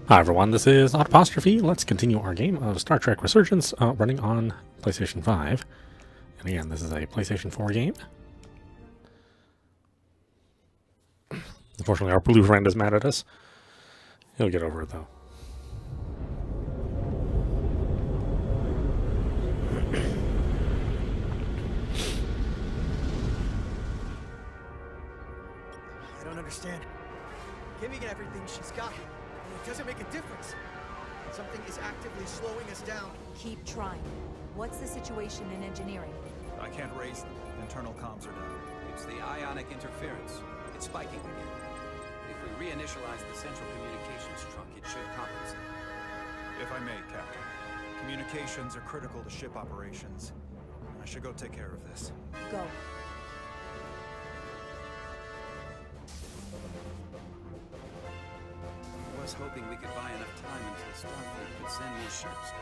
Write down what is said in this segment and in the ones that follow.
Hi everyone, this is audap. Let's continue our game of Star Trek Resurgence running on PlayStation 5. And again, this is a PlayStation 4 game. Unfortunately, our blue friend is mad at us. He'll get over it though. I don't understand. Giving it everything she's got, and it doesn't make a difference. Something is actively slowing us down. Keep trying. What's the situation in engineering? I can't raise them. Internal comms are down. It's the ionic interference. It's spiking again. If we reinitialize the central communications trunk, it should compensate. If I may, Captain. Communications are critical to ship operations. I should go take care of this. Go. I was hoping we could buy enough time until Starfleet could send more ships.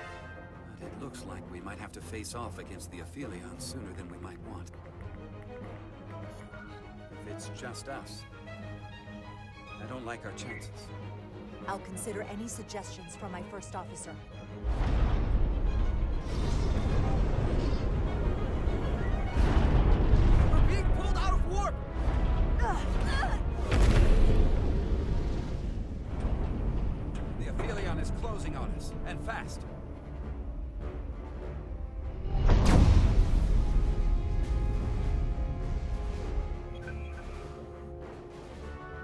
But it looks like we might have to face off against the Aphelion sooner than we might want. If it's just us, I don't like our chances. I'll consider any suggestions from my first officer. We're being pulled out of warp! The Aphelion is closing on us, and fast.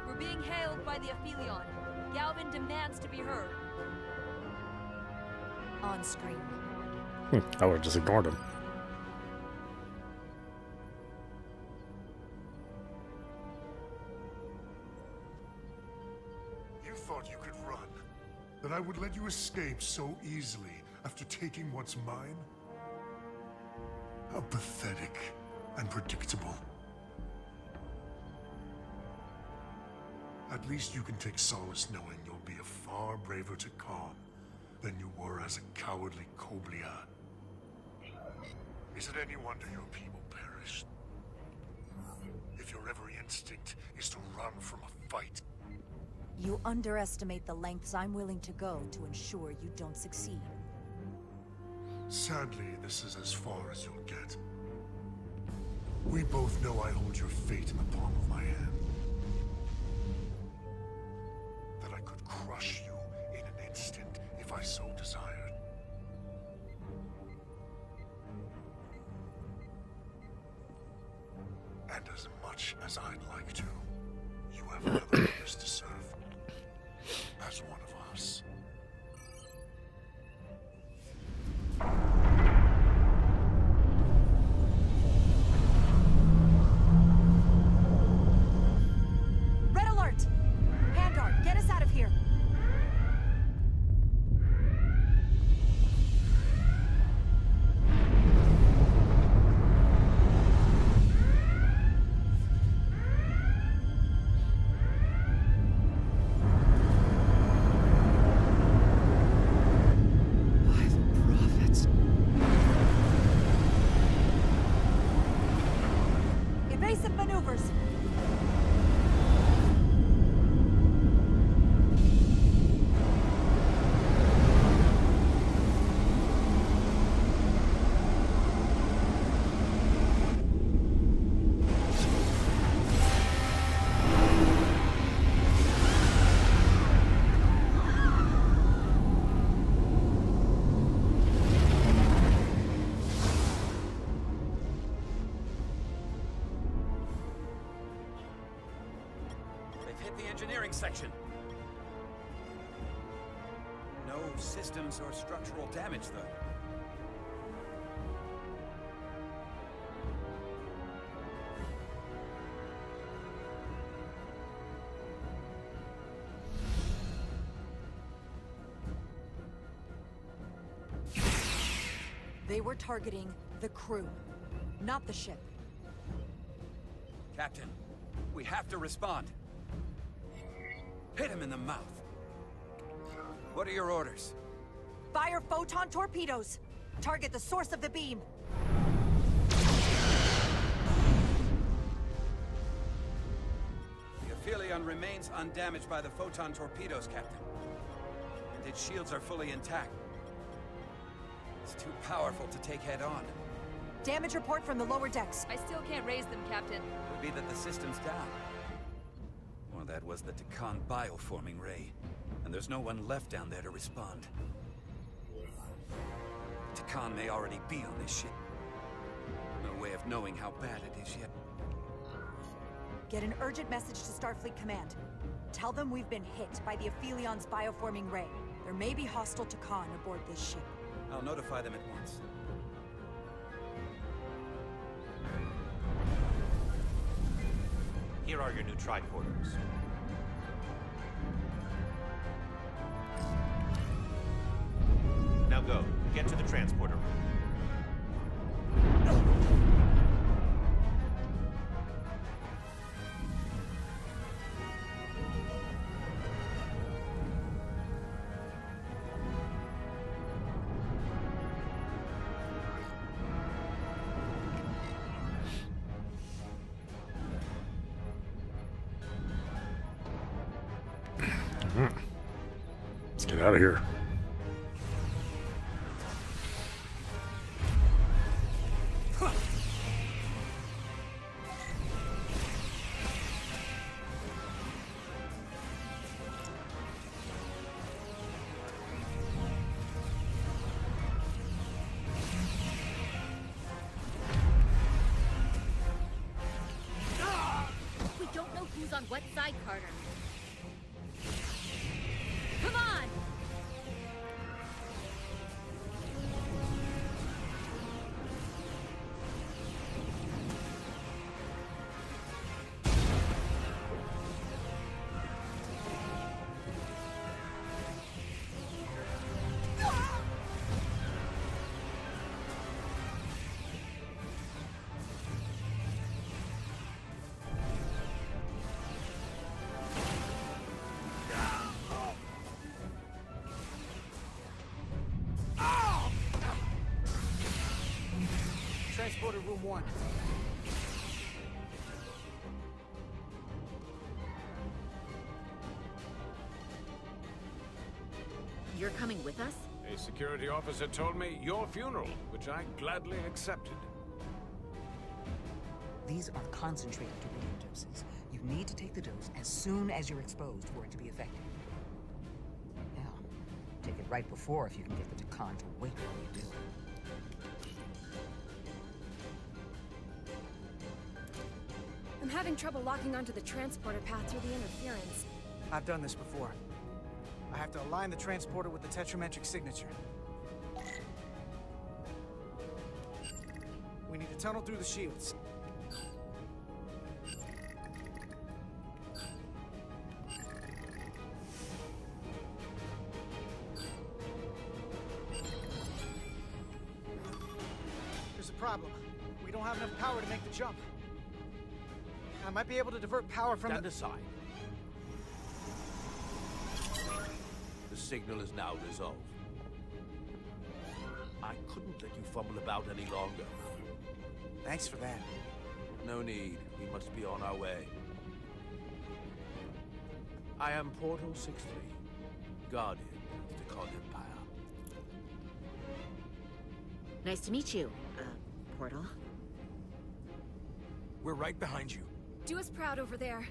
We're being hailed by the Aphelion. Galvin demands to be heard. On screen. I would have just ignored him. You thought you could run? That I would let you escape so easily after taking what's mine? How pathetic and predictable. At least you can take solace knowing you'll be a far braver Takan than you were as a cowardly Koblia. Is it any wonder your people perished? If your every instinct is to run from a fight. You underestimate the lengths I'm willing to go to ensure you don't succeed. Sadly, this is as far as you'll get. We both know I hold your fate in the palm of my hand. That I could crush you in an instant if I so desired. And as much as I'd like to, you have another purpose to serve. As one of us. Red alert! Pandar, get us out of here! By the prophets. Evasive maneuvers! They've hit the engineering section. No systems or structural damage, though. They were targeting the crew, not the ship. Captain, we have to respond. Hit him in the mouth. What are your orders? Fire photon torpedoes! Target the source of the beam! The Aphelion remains undamaged by the photon torpedoes, Captain. its shields are fully intact. It's too powerful to take head on. Damage report from the lower decks. I still can't raise them, Captain. Could be that the system's down. Or that was the Takan bioforming ray. And there's no one left down there to respond. Takan may already be on this ship. No way of knowing how bad it is yet. Get an urgent message to Starfleet Command. Tell them we've been hit by the Aphelion's bioforming ray. There may be hostile Takan aboard this ship. I'll notify them at once. Here are your new tricorders. Now go. Get to the transporter room. Let's get out of here. We don't know who's on what side, Carter. Come on! Transporter room 1. You're coming with us? A security officer told me your funeral, which I gladly accepted. These are concentrated uranium doses. You need to take the dose as soon as you're exposed for it to be effective. Now, take it right before if you can get the Takan to wait while you do. I'm having trouble locking onto the transporter path through the interference. I've done this before. I have to align the transporter with the tetrametric signature. We need to tunnel through the shields. There's a problem. We don't have enough power to make the jump. I might be able to divert power from Stand aside. The signal is now resolved. I couldn't let you fumble about any longer. Thanks for that. No need. We must be on our way. I am Portal 6-3, Guardian of the Takan Empire. Nice to meet you, Portal. We're right behind you. Do us proud over there.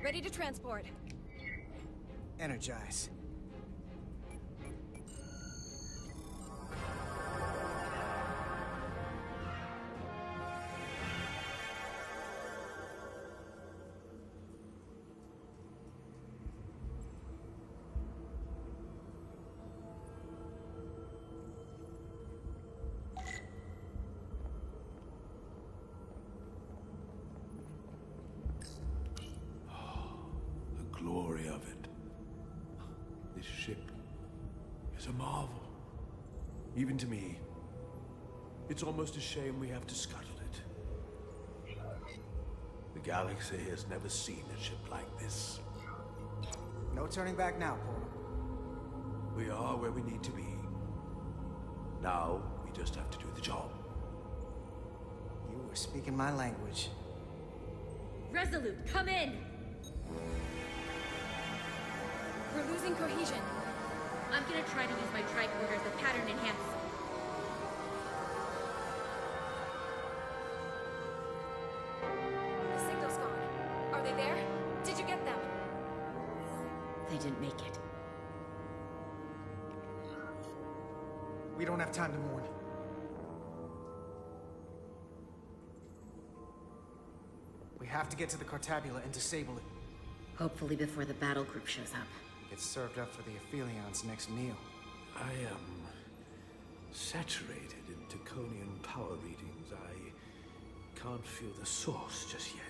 Ready to transport. Energize. Glory of it. This ship is a marvel. Even to me. It's almost a shame we have to scuttle it. The galaxy has never seen a ship like this. No turning back now, Portal. We are where we need to be. Now, we just have to do the job. You were speaking my language. Resolute, come in! We're losing cohesion. I'm gonna try to use my tricorder as a pattern enhancer. The signal's gone. Are they there? Did you get them? They didn't make it. We don't have time to mourn. We have to get to the Cartabula and disable it. Hopefully before the battle group shows up. Get served up for the Aphelions' next meal. I am saturated in Taconian power readings. I can't feel the source just yet.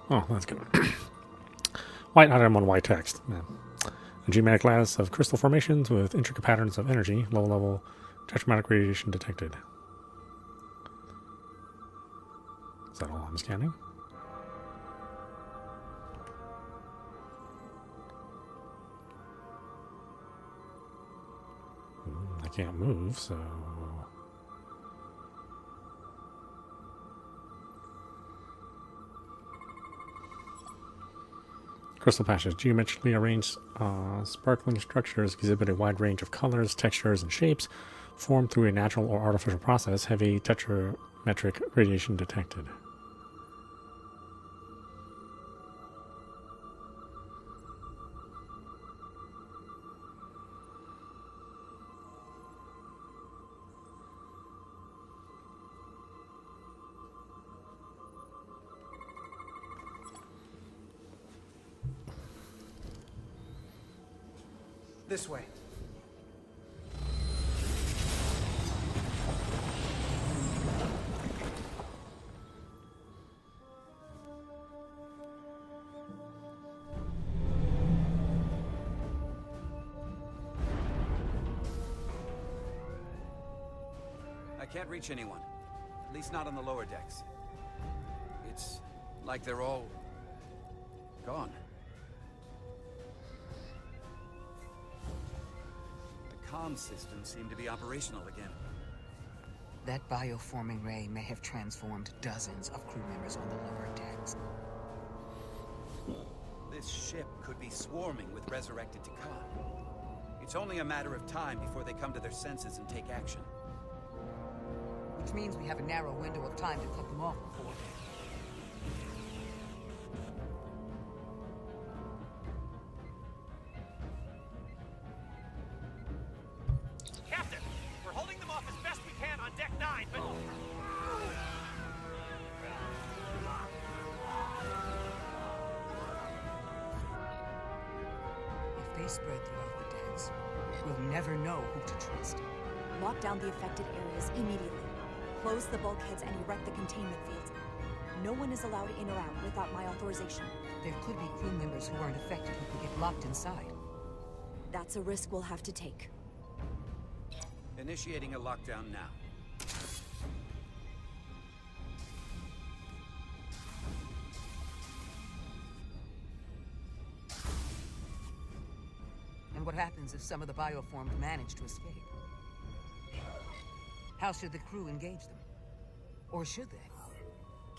Oh, that's good. White item on white text. Man. A geometric lattice of crystal formations with intricate patterns of energy. Low-level tetramatic radiation detected. Is that all I'm scanning? I can't move, so... Crystal patches. Geometrically arranged sparkling structures exhibit a wide range of colors, textures, and shapes formed through a natural or artificial process. Heavy tetrametric radiation detected. This way. I can't reach anyone. At least not on the lower decks. It's like they're all gone. Comm systems seem to be operational again. That bioforming ray may have transformed dozens of crew members on the lower decks. This ship could be swarming with resurrected Takan. It's only a matter of time before they come to their senses and take action. Which means we have a narrow window of time to cut them off before. Captain, we're holding them off as best we can on deck 9, but... If they spread throughout the decks, we'll never know who to trust. Lock down the affected areas immediately. Close the bulkheads and erect the containment fields. No one is allowed in or out without my authorization. There could be crew members who aren't affected who could get locked inside. That's a risk we'll have to take. Initiating a lockdown now. And what happens if some of the bioformed manage to escape? How should the crew engage them? Or should they?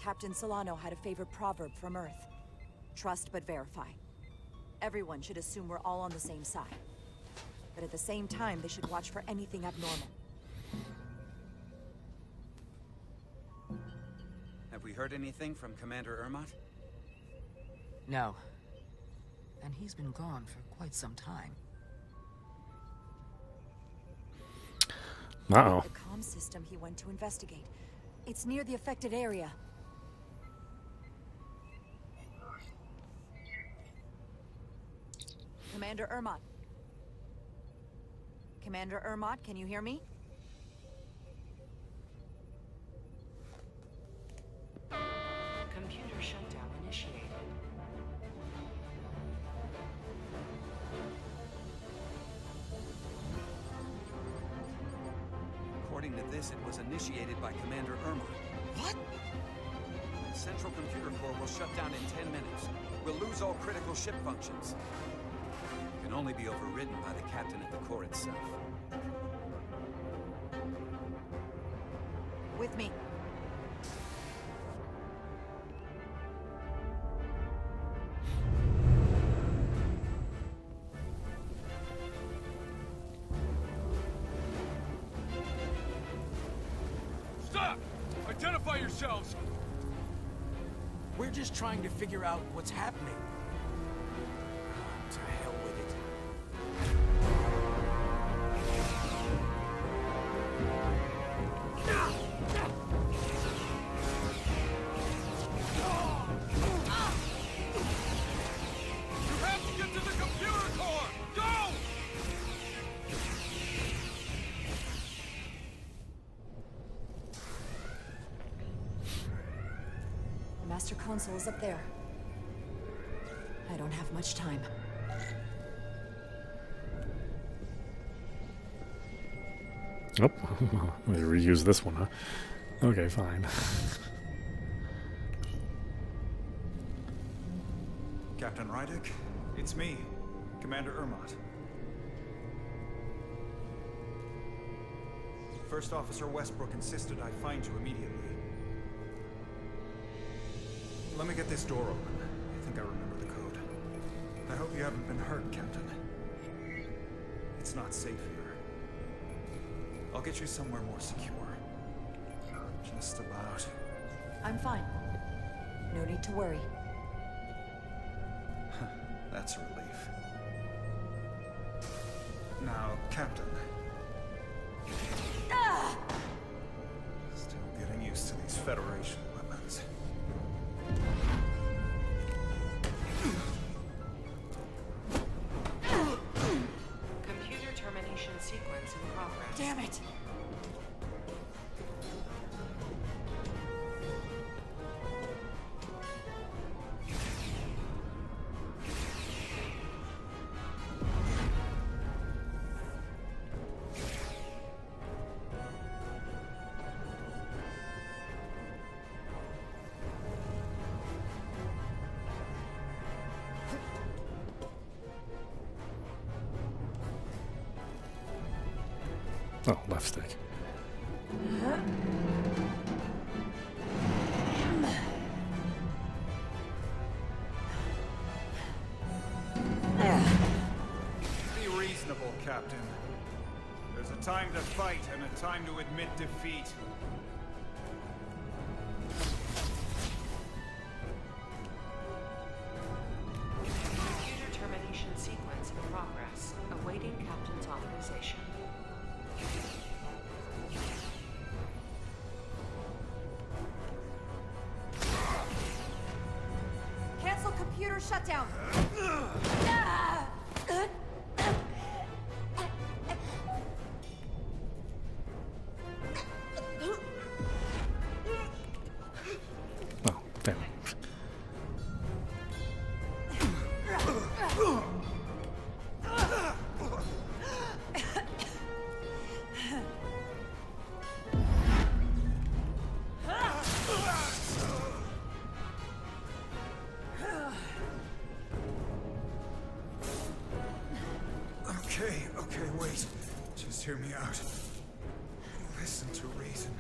Captain Solano had a favorite proverb from Earth. Trust but verify. Everyone should assume we're all on the same side. But at the same time, they should watch for anything abnormal. Have we heard anything from Commander Ermot? No. And he's been gone for quite some time. Uh-oh. The comm system he went to investigate. It's near the affected area. Commander Ermot. Commander Ermot, can you hear me? Computer shutdown initiated. According to this, it was initiated by Commander Ermot. What? The central computer core will shut down in 10 minutes. We'll lose all critical ship functions. can only be overridden by the captain at the core itself. With me. Stop! Identify yourselves! We're just trying to figure out what's happening. To hell with it. You have to get to the computer core! Go! The master console is up there. I don't have much time. Oh, let me reuse this one, huh? Okay, fine. Captain Rydick, it's me, Commander Ermot. First Officer Westbrook insisted I find you immediately. Let me get this door open. I think I remember the code. I hope you haven't been hurt, Captain. It's not safe here. I'll get you somewhere more secure. Just about. I'm fine. No need to worry. That's a relief. Now, Captain. Still getting used to these Federation weapons. Computer termination sequence in progress. Damn it! Oh, left stick. Be reasonable, Captain. There's a time to fight and a time to admit defeat. Computer termination sequence in progress. Awaiting Captain's authorization. Cancel computer shutdown! Oh, damn it. Okay, wait. Just hear me out. Listen to reason.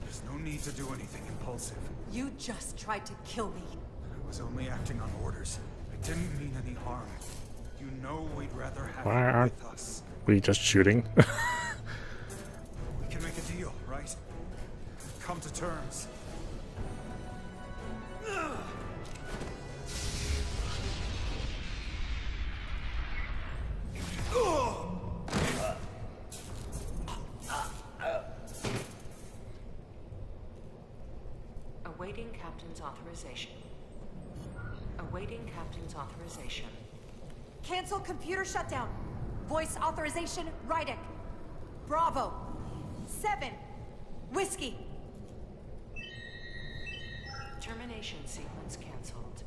There's no need to do anything impulsive. You just tried to kill me. I was only acting on orders. I didn't mean any harm. You know we'd rather have Why you aren't with us. we just shooting? We can make a deal, right? Come to terms. Awaiting Captain's authorization. Awaiting Captain's authorization. Cancel computer shutdown. Voice authorization, Rydick. Bravo. 7. Whiskey. Termination sequence cancelled.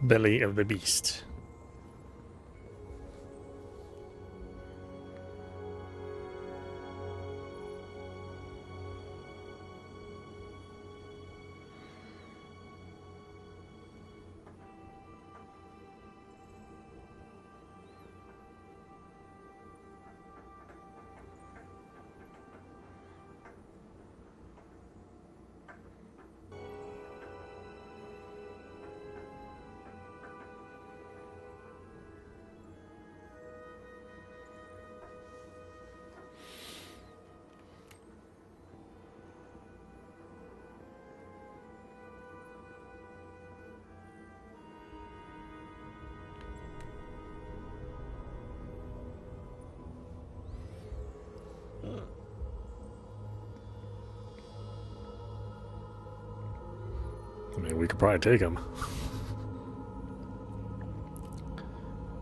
belly of the beast. I mean, we could probably take them.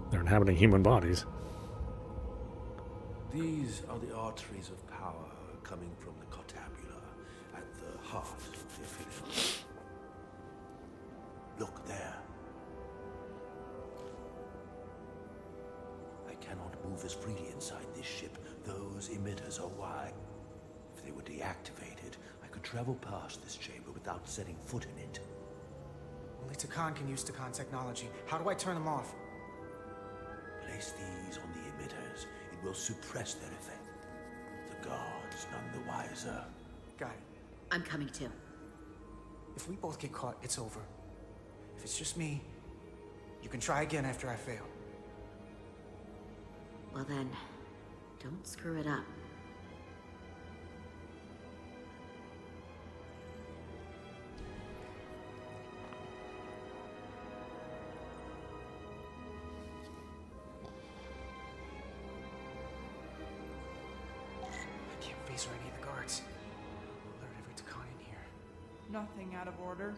They're inhabiting human bodies. These are the arteries of power coming from the cortabula at the heart of the affiliate. Look there. I cannot move as freely inside this ship. Those emitters are why. If they were deactivated, I could travel past this chamber without setting foot in it. Only Takan can use Takan technology. How do I turn them off? Place these on the emitters. It will suppress their effect. The guards none the wiser. Got it. I'm coming too. If we both get caught, it's over. If it's just me, you can try again after I fail. Well then, don't screw it up. I can't face or any of the guards. Alert every Takan in here. Nothing out of order.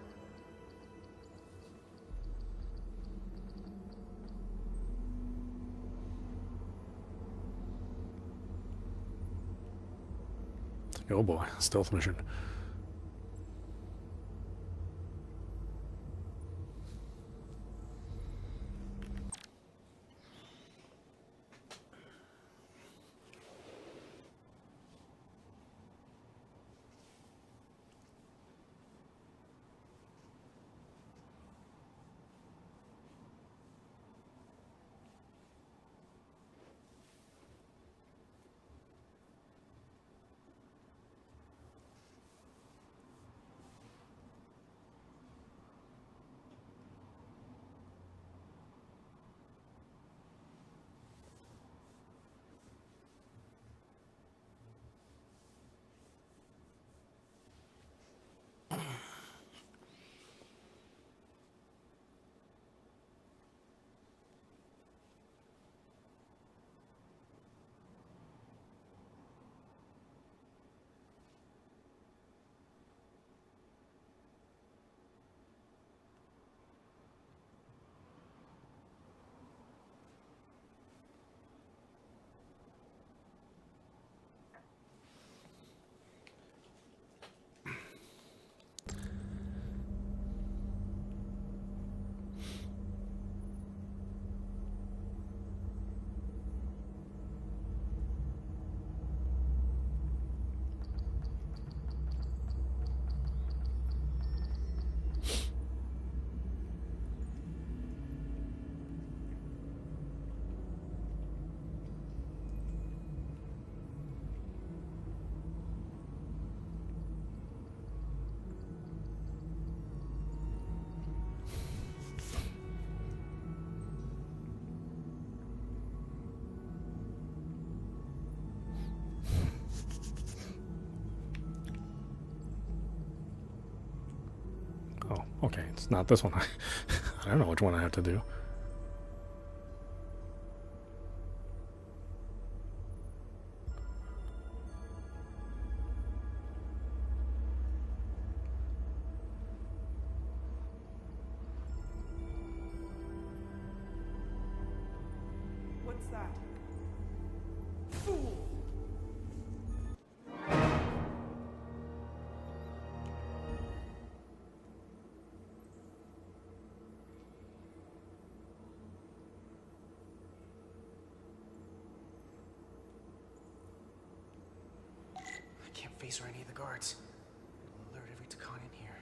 Oh boy, stealth mission. Oh, okay, it's not this one. I don't know which one I have to do. What's that? Fool! base or any of the guards. Alert every Takan in here.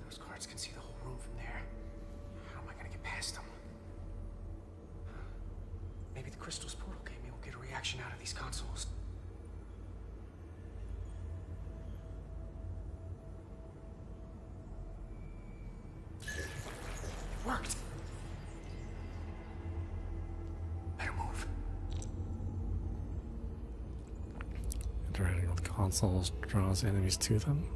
Those guards can see the whole room from there. How am I gonna get past them? Maybe the crystal's portal game. Maybe we'll get a reaction out of these consoles. It worked! Better move. Interacting with consoles draws enemies to them.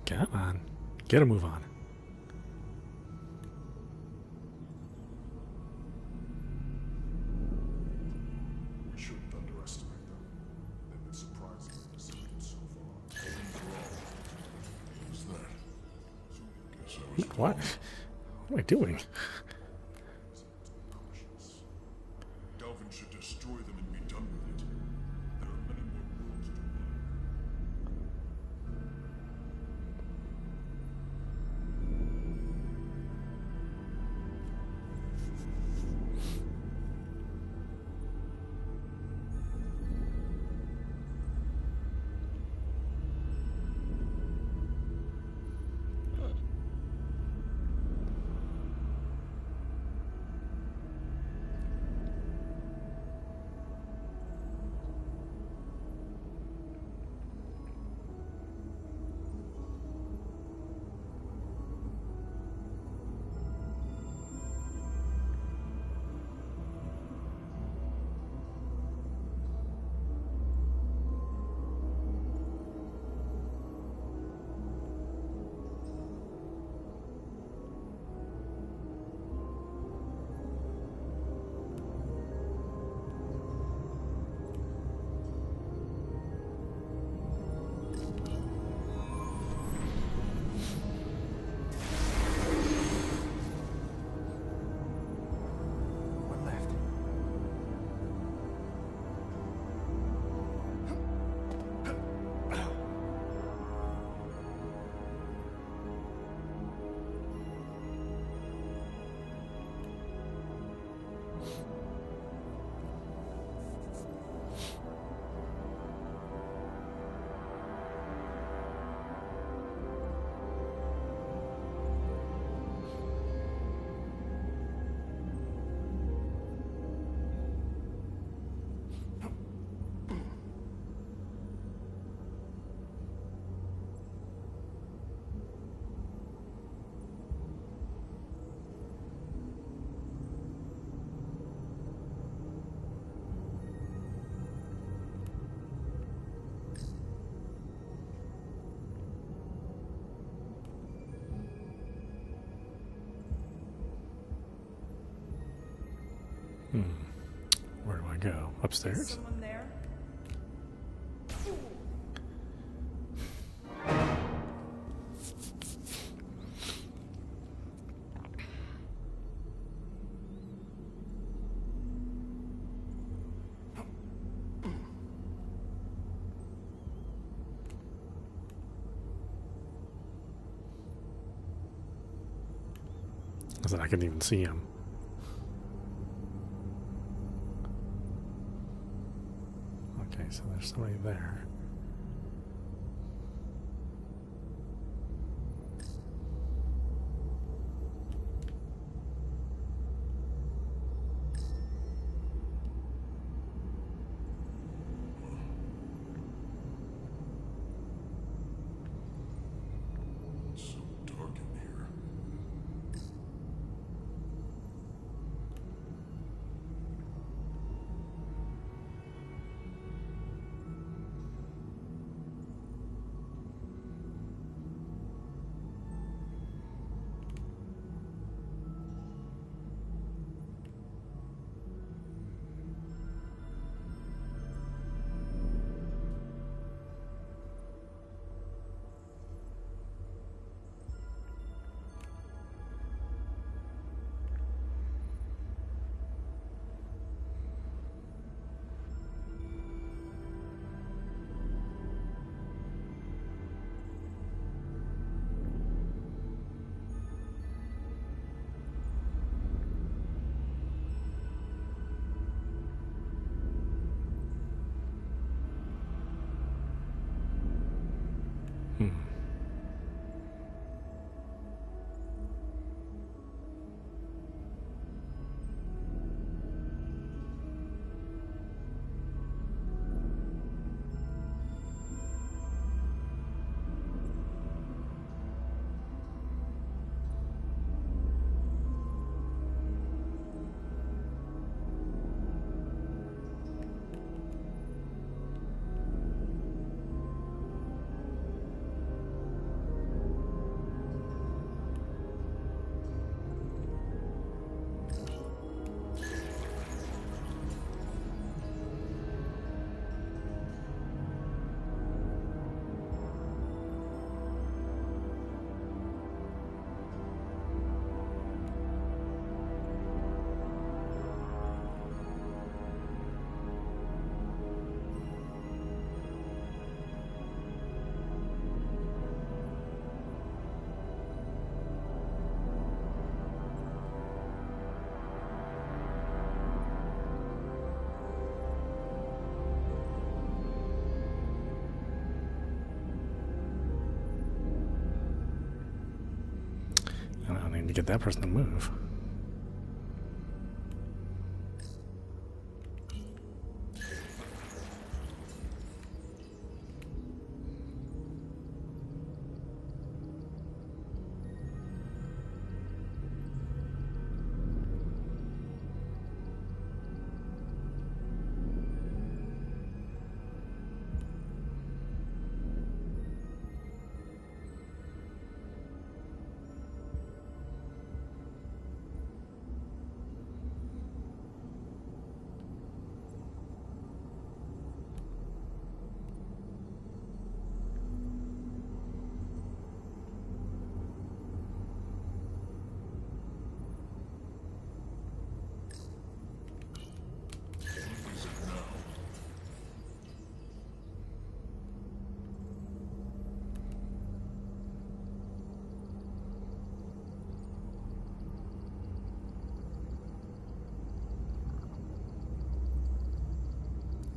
Come on. Get a move on. We shouldn't underestimate them. They've been surprisingly resilient so far. Who's that? Guess I was What? What am I doing? Delvin should destroy them and be done with it. There are many more worlds to run. One left. Where do I go? Upstairs? Someone there? I said I couldn't even see him. Okay, so there's somebody there. It's so dark in here. get that person to move.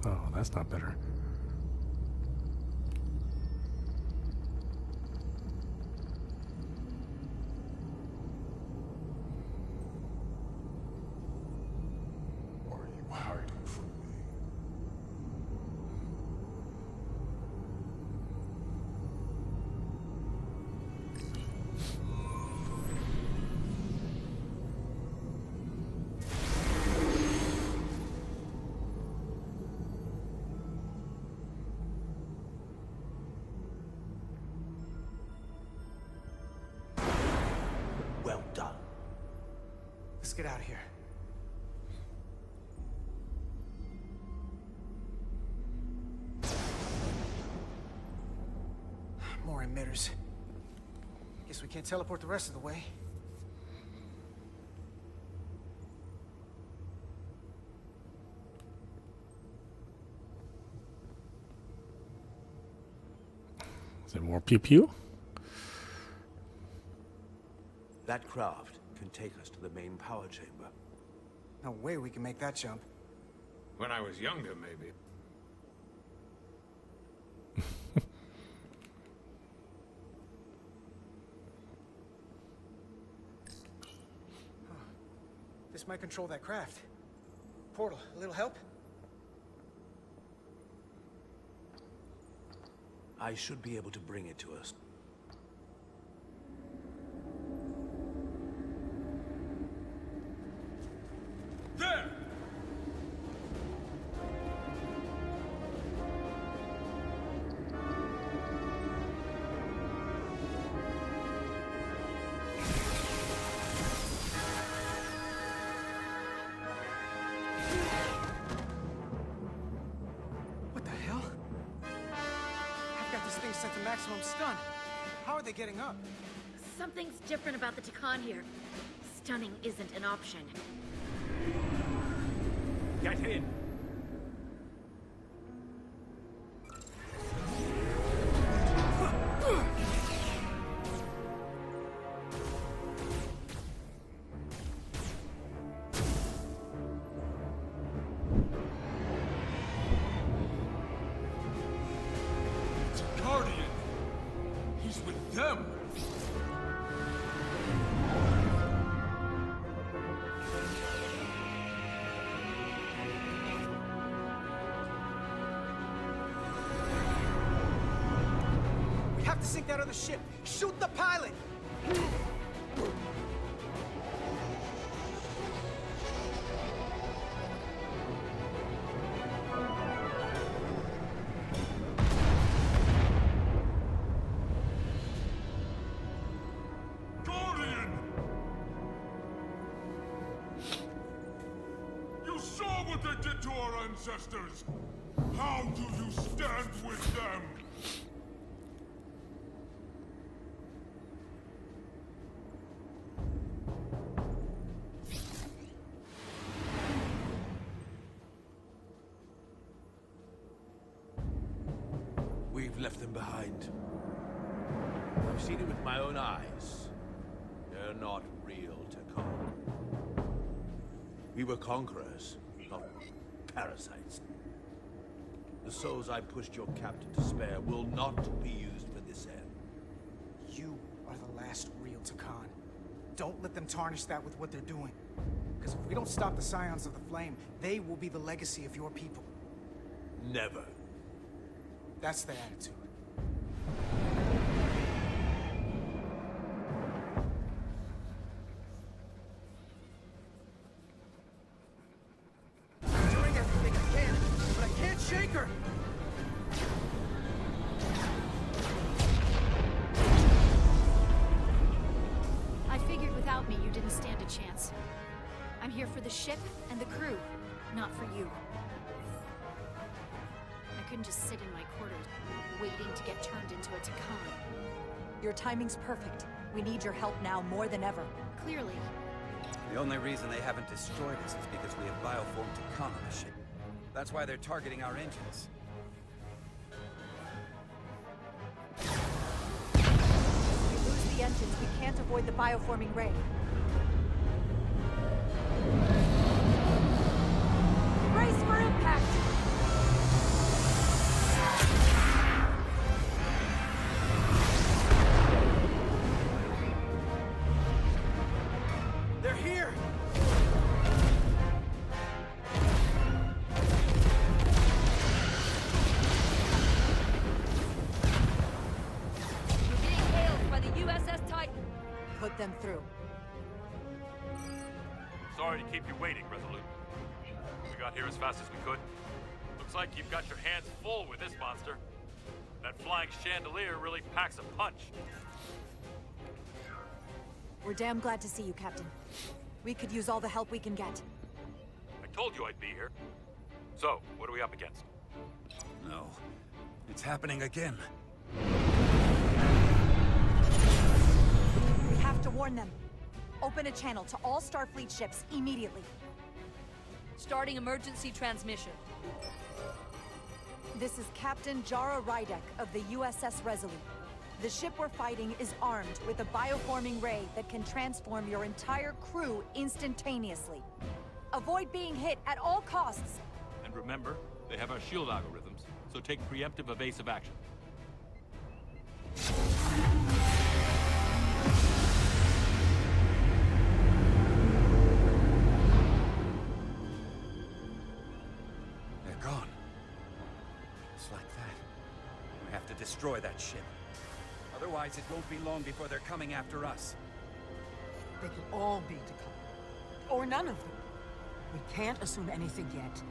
Oh, that's not better. Are you hiding from me? Well done. Let's get out of here. More emitters. Guess we can't teleport the rest of the way. Is there more pew pew? That craft can take us to the main power chamber. No way we can make that jump. When I was younger, maybe. This might control that craft. Portal, a little help? I should be able to bring it to us. There! What the hell? I've got this thing set to maximum stun. How are they getting up? Something's different about the Takan here. Stunning isn't an option. Get in! It's a Guardian! He's with them! We have to sink that other ship. Shoot the pilot! Guardian! You saw what they did to our ancestors! How do you stand with them? We've left them behind. I've seen it with my own eyes. They're not real Takan. We were conquerors, not parasites. The souls I pushed your captain to spare will not be used for this end. You are the last real Takan. Don't let them tarnish that with what they're doing. Because if we don't stop the Scions of the Flame, they will be the legacy of your people. Never. That's the attitude. I'm doing everything I can, but I can't shake her! I figured without me, you didn't stand a chance. I'm here for the ship and the crew, not for you. I couldn't just sit in my quarters, waiting to get turned into a Takan. Your timing's perfect. We need your help now more than ever. Clearly. The only reason they haven't destroyed us is because we have bioformed Takan on the ship. That's why they're targeting our engines. If we lose the engines, we can't avoid the bioforming ray. Brace for impact! They're here! We're being hailed by the USS Titan. Put them through. Sorry to keep you waiting, Resolute. We got here as fast as we could. Looks like you've got your hands full with this monster. That flying chandelier really packs a punch. We're damn glad to see you, Captain. We could use all the help we can get. I told you I'd be here. So, what are we up against? No. It's happening again. We have to warn them. Open a channel to all Starfleet ships immediately. Starting emergency transmission. This is Captain Jara Rydek of the USS Resolute. The ship we're fighting is armed with a bioforming ray that can transform your entire crew instantaneously. Avoid being hit at all costs. And remember, they have our shield algorithms, so take preemptive evasive action. They're gone. Just like that. We have to destroy that ship. Otherwise, it won't be long before they're coming after us. They could all be Takan. Or none of them. We can't assume anything yet.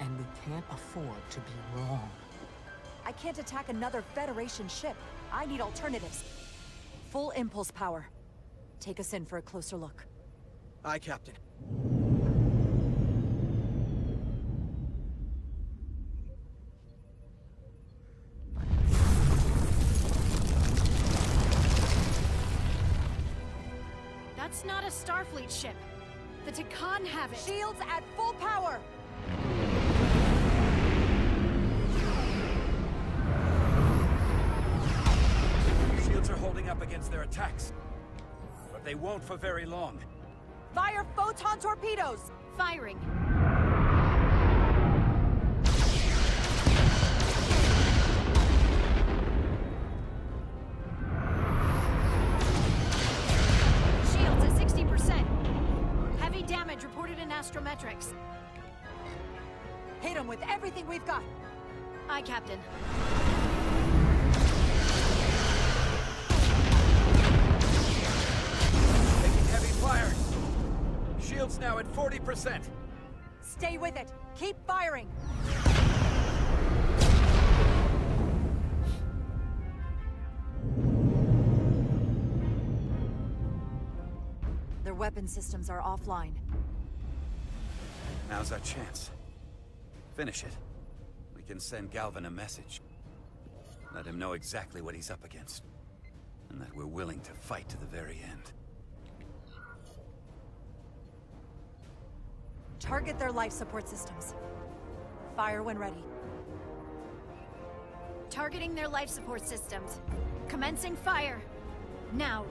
And we can't afford to be wrong. I can't attack another Federation ship. I need alternatives. Full impulse power. Take us in for a closer look. Aye, Captain. That's not a Starfleet ship. The Takan have it. Shields at full power! Shields are holding up against their attacks. But they won't for very long. Fire photon torpedoes! Firing. Shields at 60%. Heavy damage reported in astrometrics. Hit them with everything we've got. Aye, Captain. Taking heavy fire. Shields now at 40%. Stay with it. Keep firing. Their weapon systems are offline. Now's our chance. Finish it. We can send Galvin a message. Let him know exactly what he's up against. And that we're willing to fight to the very end. Target their life support systems. Fire when ready. Targeting their life support systems. Commencing fire. Now.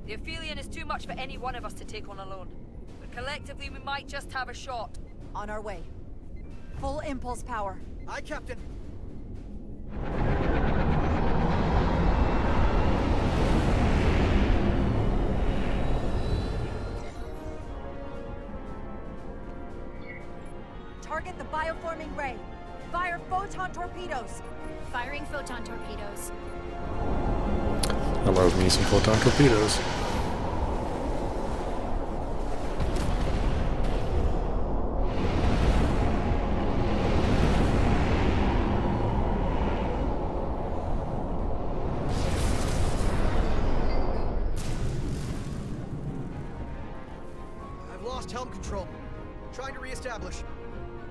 The Aphelion is too much for any one of us to take on alone. But collectively, we might just have a shot. On our way. Full impulse power. Aye, Captain. Target the bioforming ray. Fire photon torpedoes. Firing photon torpedoes. I love me some photon torpedoes. I've lost helm control. Trying to re-establish.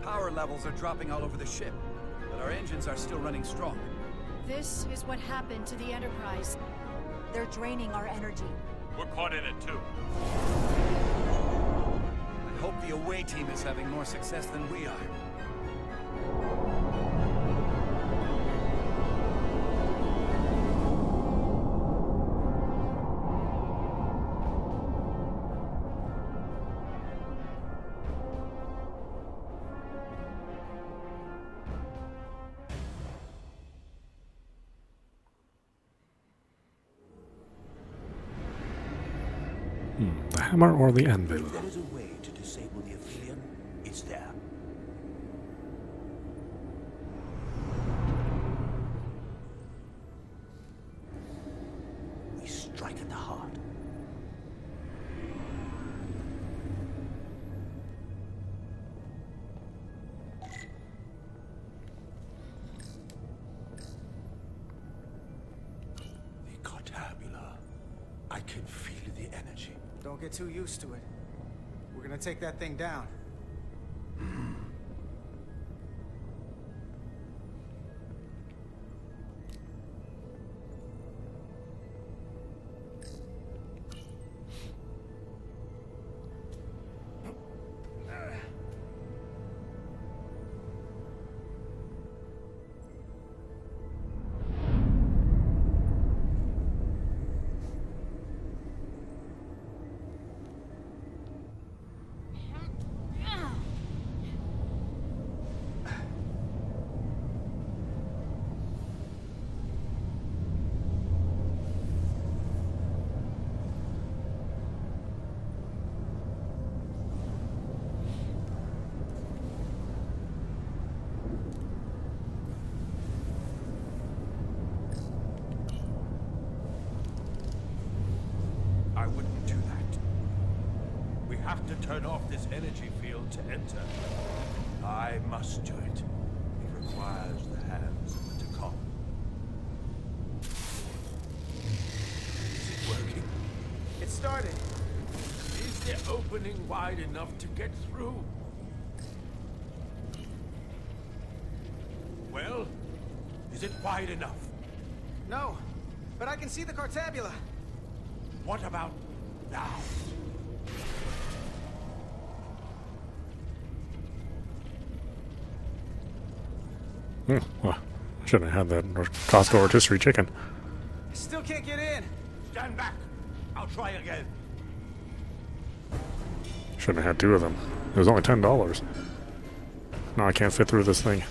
Power levels are dropping all over the ship, but our engines are still running strong. This is what happened to the Enterprise. They're draining our energy. We're caught in it too. I hope the away team is having more success than we are. The hammer or the anvil? If there is a way to disable the Aphelion, it's there. We strike at the heart. The Cartabula. I can feel the energy. Don't get too used to it. We're gonna take that thing down. I wouldn't do that. We have to turn off this energy field to enter. I must do it. It requires the hands of the Decon. Is it working? It started. Is the opening wide enough to get through? Well, is it wide enough? No, but I can see the Cartabula. What about now? Well, I shouldn't have had that Costco rotisserie chicken. I still can't get in. Stand back. I'll try again. Shouldn't have had two of them. It was only $10. No, I can't fit through this thing.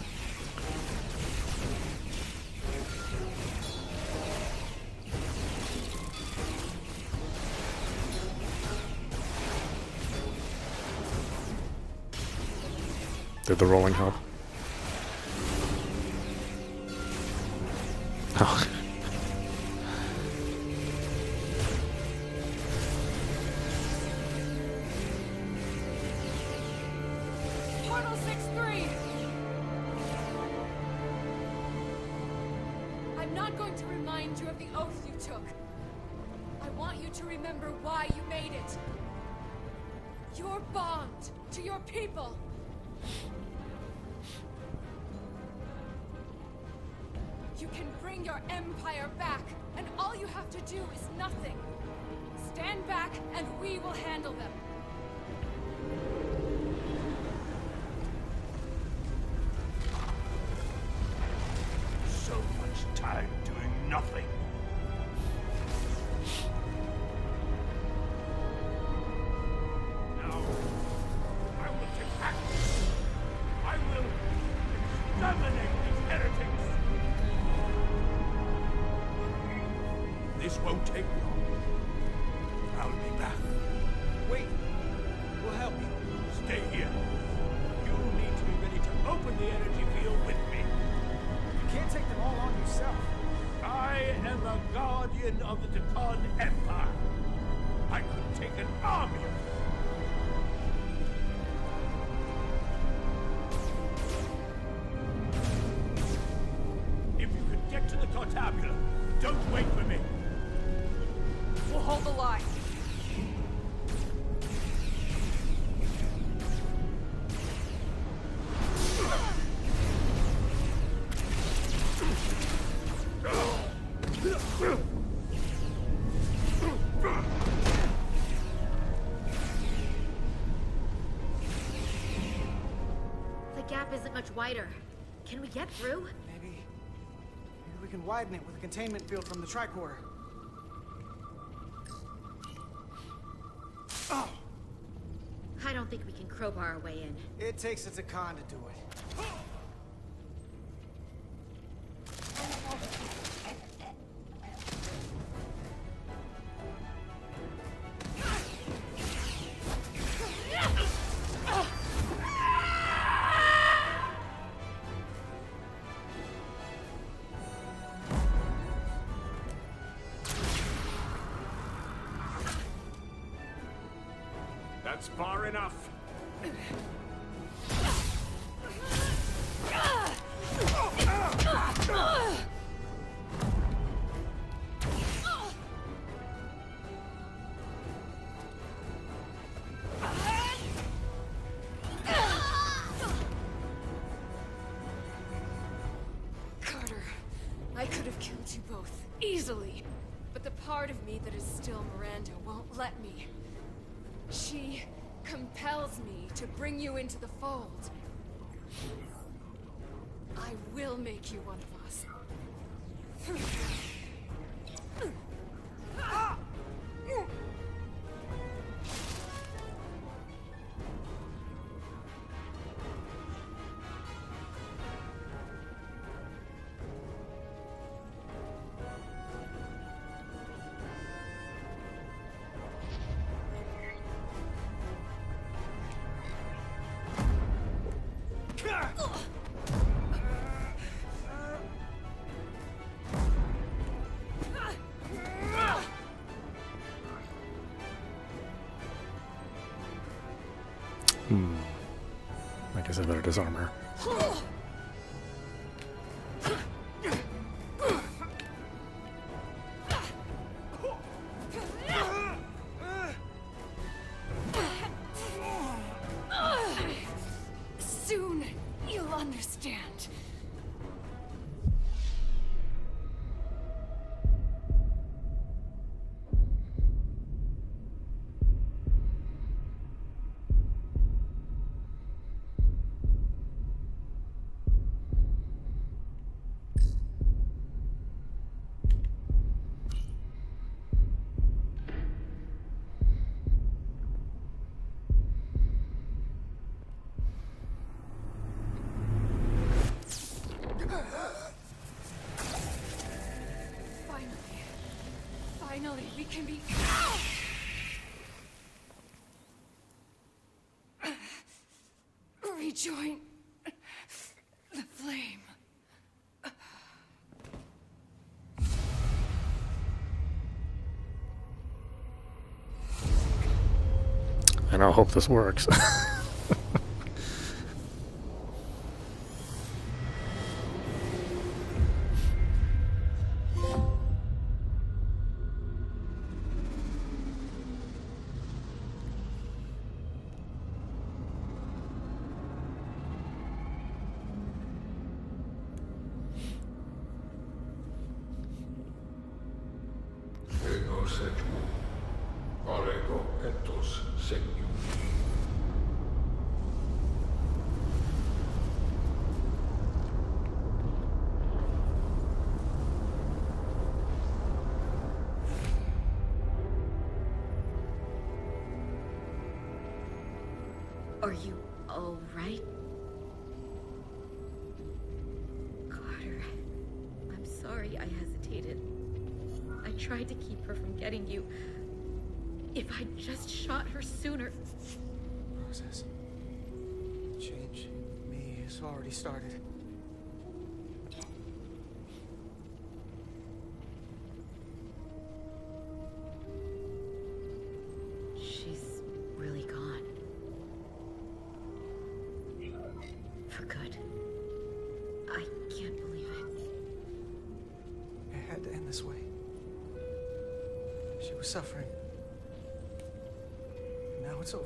Did the rolling help? Oh. Portal 6-3! I'm not going to remind you of the oath you took. I want you to remember why you made it. Your bond to your people. You can bring your empire back, and all you have to do is nothing. Stand back, and we will handle them. So much time doing nothing. army. If you could get to the Tortabula, don't wait for me. We'll hold the line. The gap isn't much wider. Can we get through? Maybe we can widen it with a containment field from the tricorder. Oh! I don't think we can crowbar our way in. It takes a Takan to do it. That's far enough. Carter, I could have killed you both, easily. But the part of me that is still Miranda won't let me. She compels me to bring you into the fold. I will make you one of us. I guess I better disarm her. Soon, you'll understand. Finally, we can be... rejoin the flame. And I hope this works. Are you all right? Carter, I'm sorry I hesitated. I tried to keep her from getting you. If I'd just shot her sooner... Process. Change me has already started. She's this way. She was suffering. Now it's over.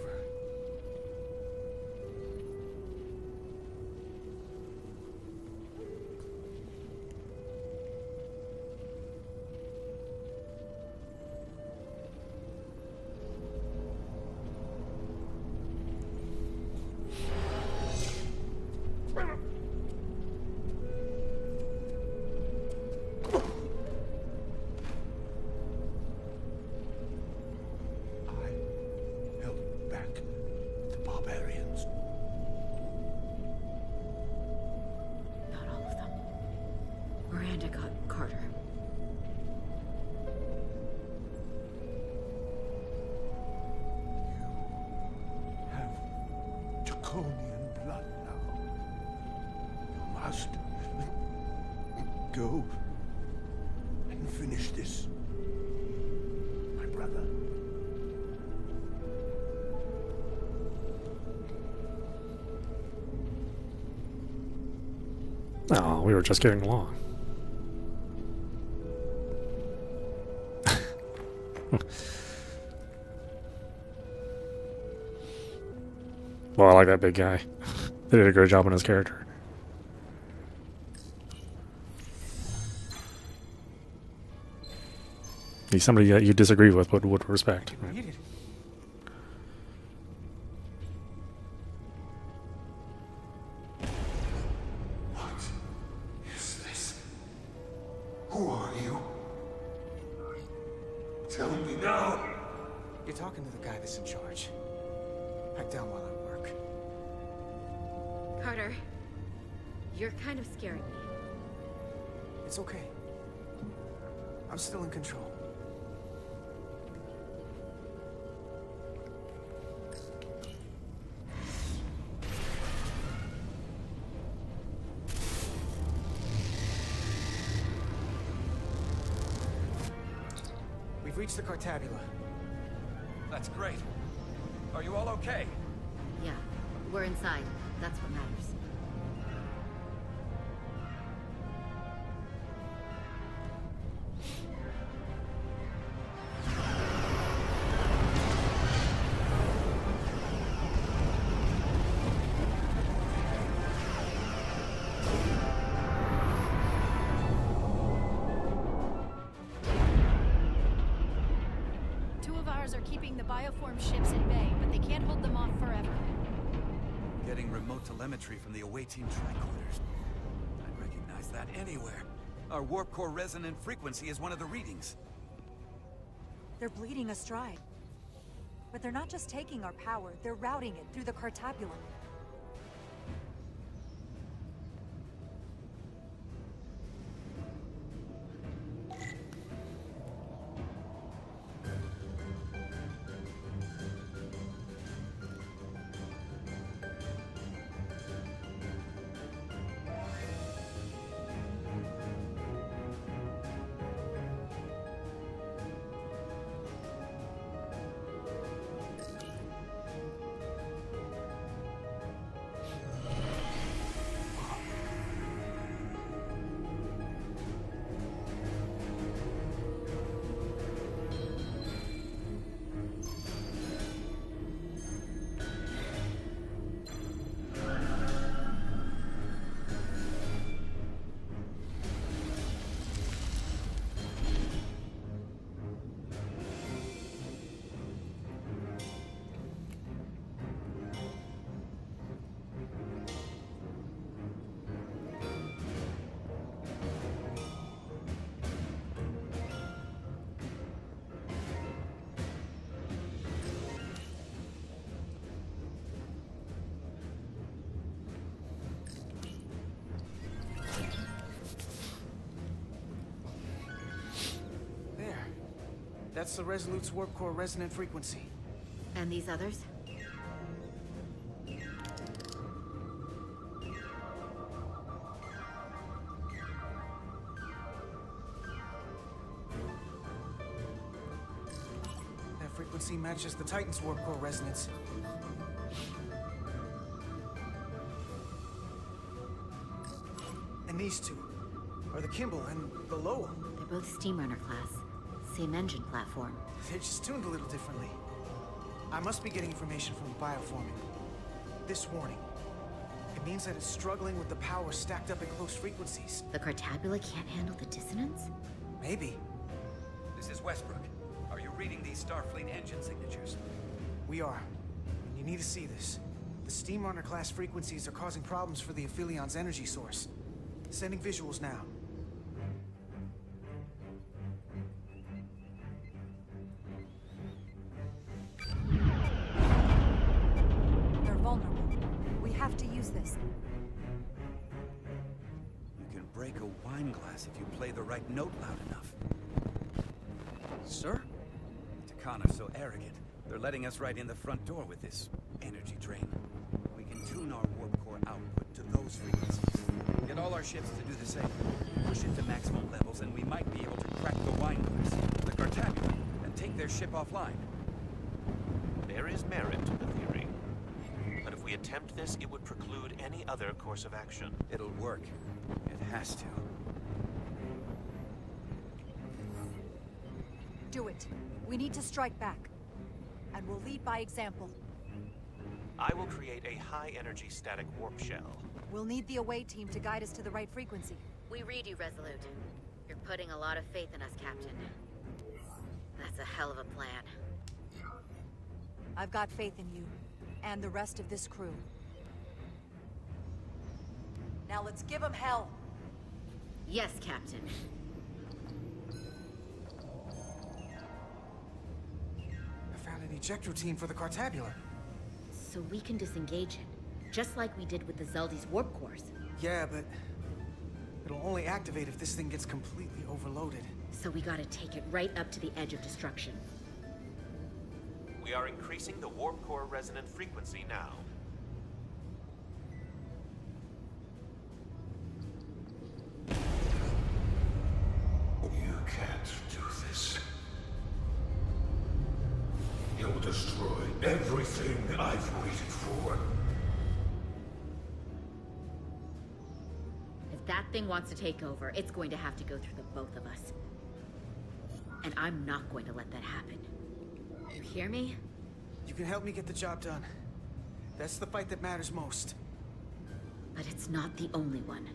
Miranda got Carter. Have draconian blood now. You must go and finish this, my brother. Oh, we were just getting along. Well, I like that big guy. They did a great job on his character. He's somebody that you disagree with but would respect. Right? What is this? Who are you? Tell me now. You're talking to the guy that's in charge. Head down while I work. Carter, you're kind of scaring me. It's okay. I'm still in control. We've reached the Cartabula. That's great. Are you all okay? Yeah, we're inside. That's what matters. Two of ours are keeping the bioform ships at bay, but they can't hold them off forever. Getting remote telemetry from the away team tricorders. I'd recognize that anywhere. Our warp core resonant frequency is one of the readings. They're bleeding astride. But they're not just taking our power, they're routing it through the Cartabulum. That's the Resolute's warp core resonant frequency. And these others? That frequency matches the Titan's warp core resonance. And these two are the Kimball and the Lowell. They're both Steamrunner class. Same engine platform. They're just tuned a little differently. I must be getting information from the bioforming. This warning. It means that it's struggling with the power stacked up at close frequencies. The Cartabula can't handle the dissonance? Maybe. This is Westbrook. Are you reading these Starfleet engine signatures? We are. And you need to see this. The Steamrunner class frequencies are causing problems for the Aphilion's energy source. Sending visuals now. They're vulnerable. We have to use this. You can break a wine glass if you play the right note loud enough. Sir? Takan are so arrogant. They're letting us right in the front door with this energy drain. We can tune our warp core output to those frequencies. Get all our ships to do the same. Push it to maximum levels and we might be able to crack the wine glass, the Cartabula, and take their ship offline. There is merit to the theory. But if we attempt this, it would preclude any other course of action. It'll work. It has to. Do it. We need to strike back. And we'll lead by example. I will create a high-energy static warp shell. We'll need the away team to guide us to the right frequency. We read you, Resolute. You're putting a lot of faith in us, Captain. That's a hell of a plan. I've got faith in you, and the rest of this crew. Now let's give them hell! Yes, Captain. I found an ejector team for the Cartabula. So we can disengage it, just like we did with the Zeldy's warp cores. Yeah, but it'll only activate if this thing gets completely overloaded. So we gotta take it right up to the edge of destruction. We are increasing the warp core resonant frequency now. You can't do this. You'll destroy everything I've waited for. If that thing wants to take over, it's going to have to go through the both of us. And I'm not going to let that happen. You hear me? You can help me get the job done. That's the fight that matters most. But it's not the only one.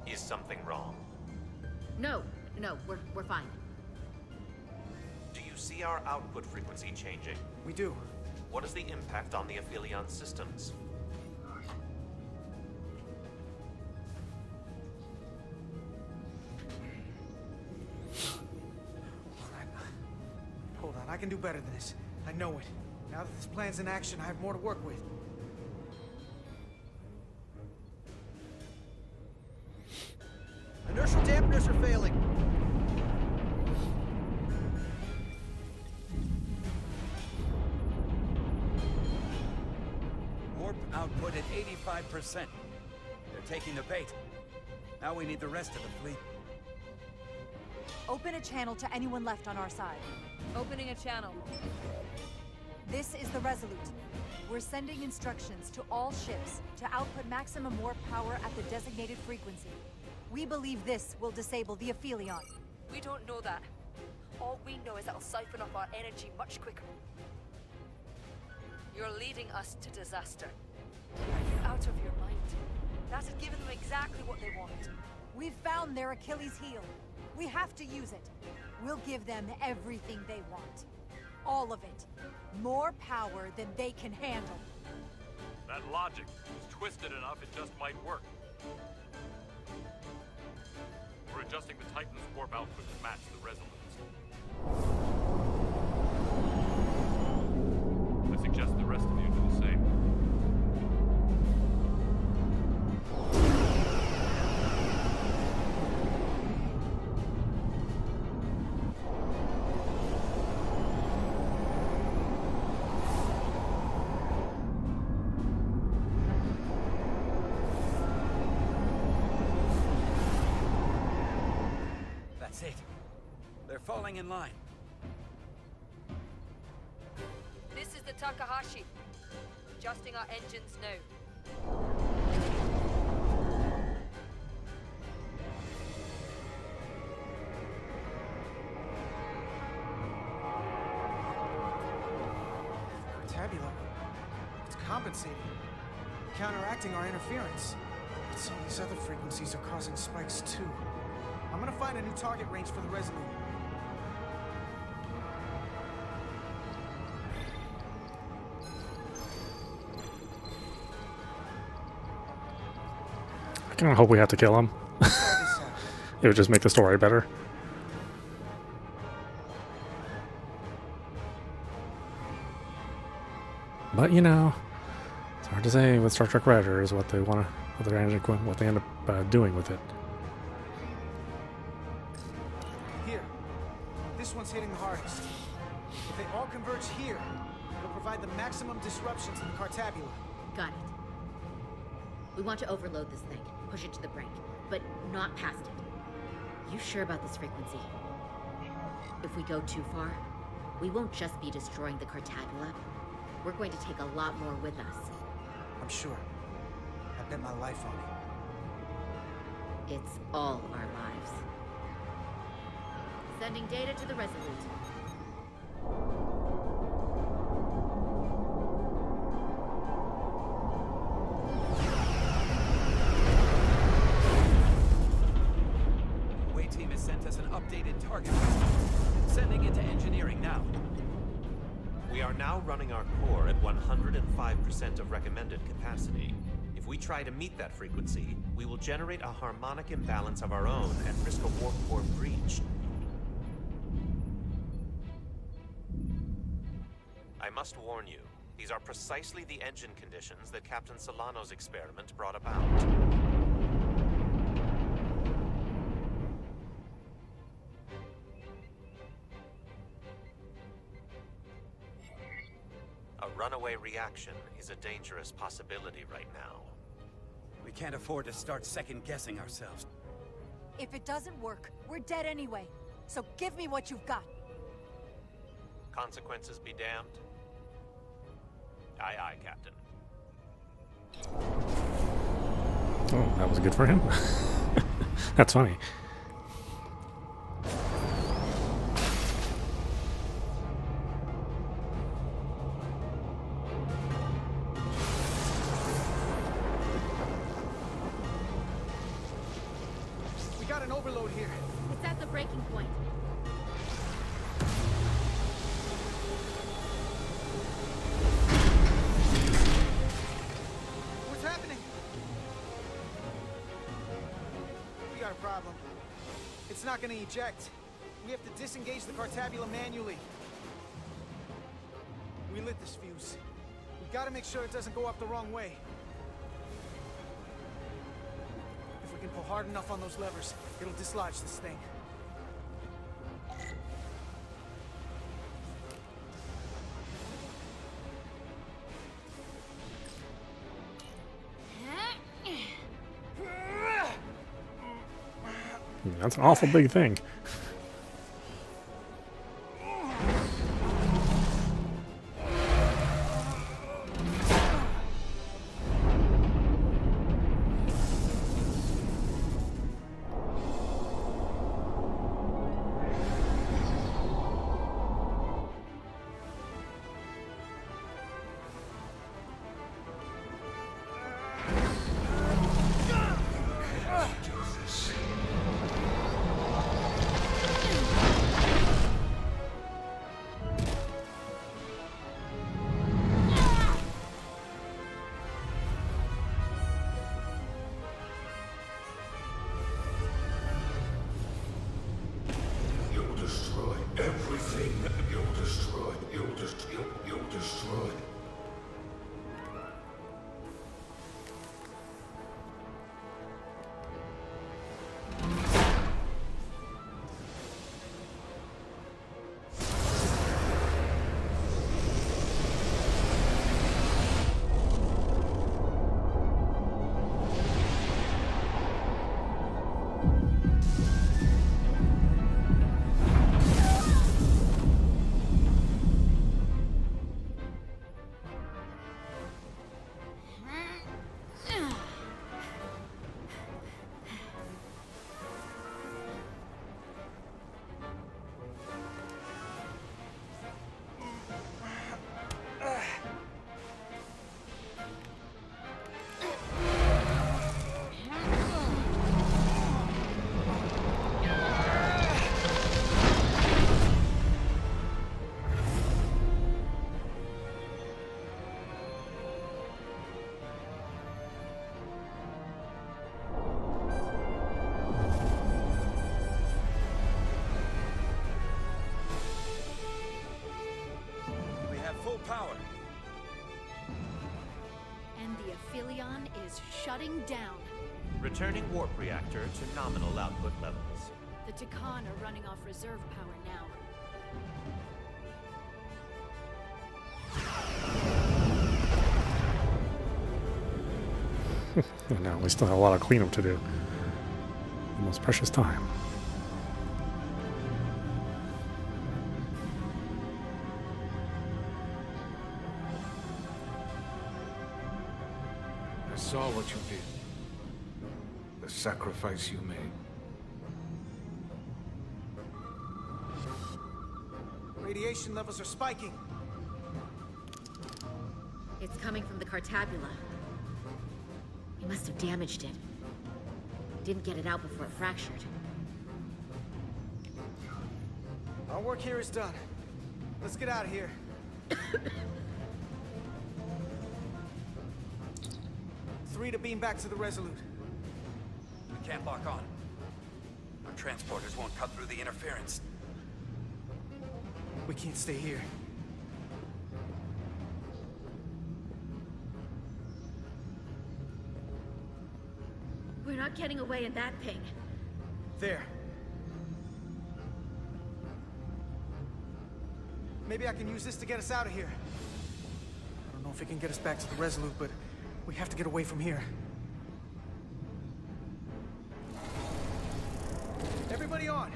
Is something wrong? No, we're fine. Do you see our output frequency changing? We do. What is the impact on the Aphelion systems? Hold on, I can do better than this. I know it. Now that this plan's in action, I have more to work with. Inertial dampeners are failing. Warp output at 85%. They're taking the bait. Now we need the rest of the fleet. Open a channel to anyone left on our side. Opening a channel. This is the Resolute. We're sending instructions to all ships to output maximum warp power at the designated frequency. We believe this will disable the Aphelion. We don't know that. All we know is it'll siphon off our energy much quicker. You're leading us to disaster. Are you out of your mind? That has given them exactly what they want. We've found their Achilles heel. We have to use it. We'll give them everything they want. All of it. More power than they can handle. That logic is twisted enough it just might work. We're adjusting the Titan's warp output to match the Resolute's. I suggest the rest of you do the same. That's it. They're falling in line. This is the Takahashi. Adjusting our engines now. Cartabula. It's compensating, counteracting our interference. But some of these other frequencies are causing spikes too. I'm gonna find a new target range for the Resolute. I kind of hope we have to kill him. It would just make the story better. But you know, it's hard to say with Star Trek writers what they want to, what they end up doing with it. Here, this one's hitting the hardest. If they all converge here, it'll provide the maximum disruption to the Cartabula. Got it. We want to overload this thing, push it to the brink, but not past it. You sure about this frequency? If we go too far, we won't just be destroying the Cartabula. We're going to take a lot more with us. I'm sure. I bet my life on it. It's all our lives. Sending data to the Resolute. Way team has sent us an updated target list. Sending it to engineering now. We are now running our core at 105% of recommended capacity. If we try to meet that frequency, we will generate a harmonic imbalance of our own and risk a warp core breach. I must warn you, these are precisely the engine conditions that Captain Solano's experiment brought about. A runaway reaction is a dangerous possibility right now. We can't afford to start second-guessing ourselves. If it doesn't work, we're dead anyway. So give me what you've got. Consequences be damned. Aye, aye, Captain. Oh, that was good for him. That's funny. We got an overload here. It's at the breaking point. What's happening? We got a problem. It's not gonna eject. We have to disengage the Cartabula manually. We lit this fuse. We gotta make sure it doesn't go up the wrong way. If we can pull hard enough on those levers, it'll dislodge this thing. That's an awful big thing. full power. And the Aphelion is shutting down. Returning warp reactor to nominal output levels. The Takan are running off reserve power now. No, we still have a lot of cleanup to do. The most precious time. I saw what you did. The sacrifice you made. Radiation levels are spiking. It's coming from the Cartabula. We must have damaged it. Didn't get it out before it fractured. Our work here is done. Let's get out of here. 3 to beam back to the Resolute. We can't lock on. Our transporters won't cut through the interference. We can't stay here. We're not getting away in that thing. There. Maybe I can use this to get us out of here. I don't know if it can get us back to the Resolute, but we have to get away from here. Everybody on!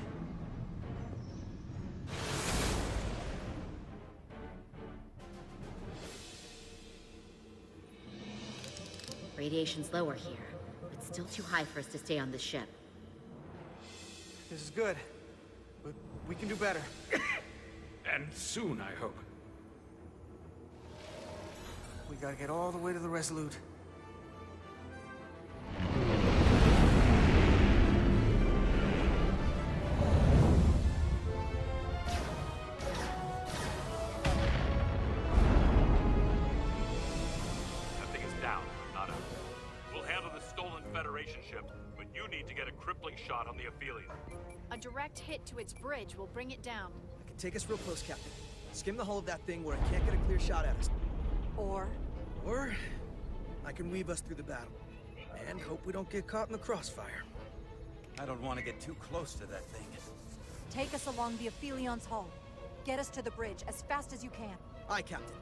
Radiation's lower here, but still too high for us to stay on this ship. This is good, but we can do better. And soon, I hope. We gotta get all the way to the Resolute. That thing is down, not up. We'll handle the stolen Federation ship, but you need to get a crippling shot on the Aphelion. A direct hit to its bridge will bring it down. I can take us real close, Captain. Skim the hull of that thing where it can't get a clear shot at us. Or I can weave us through the battle. And hope we don't get caught in the crossfire. I don't want to get too close to that thing. take us along the Aphelion's hull. Get us to the bridge as fast as you can. Aye, Captain.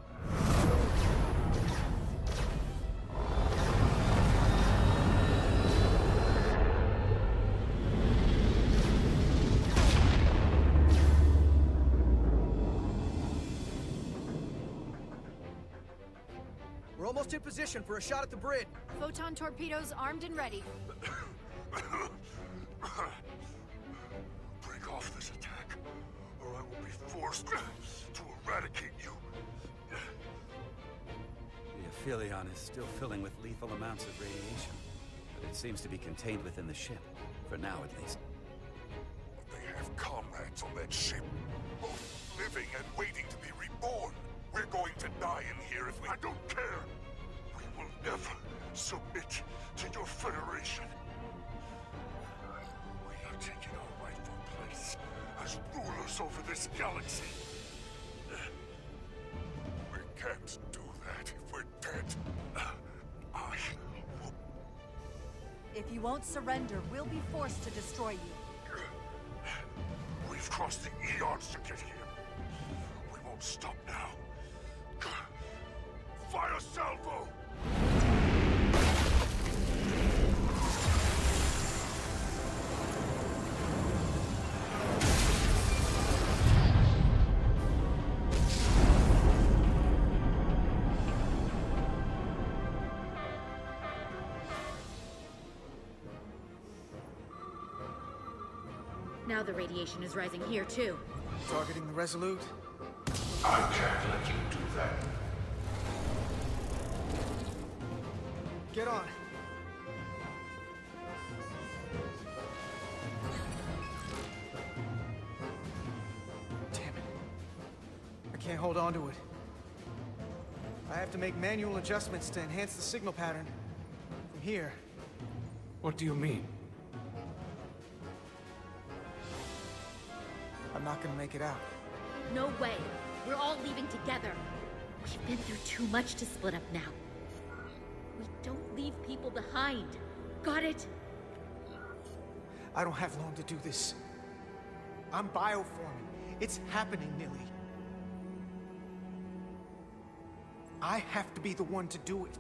We're almost in position for a shot at the bridge. Photon torpedoes armed and ready. Break off this attack, or I will be forced to eradicate you. The Aphelion is still filling with lethal amounts of radiation, but it seems to be contained within the ship, for now at least. They have comrades on that ship, both living and waiting to be reborn. We're going to die in here if we... I don't care! We will never submit to your Federation. We are taking our rightful place as rulers over this galaxy. We can't do that if we're dead. I will... If you won't surrender, we'll be forced to destroy you. We've crossed the eons to get here. We won't stop now. Fire salvo! Now the radiation is rising here, too. Targeting the Resolute? I can't let you do that. Get on. Damn it. I can't hold on to it. I have to make manual adjustments to enhance the signal pattern. From here. What do you mean? I'm not gonna make it out. No way. We're all leaving together. been through too much to split up now. We don't leave people behind. Got it? I don't have long to do this. I'm bioforming. It's happening, Nilly. I have to be the one to do it.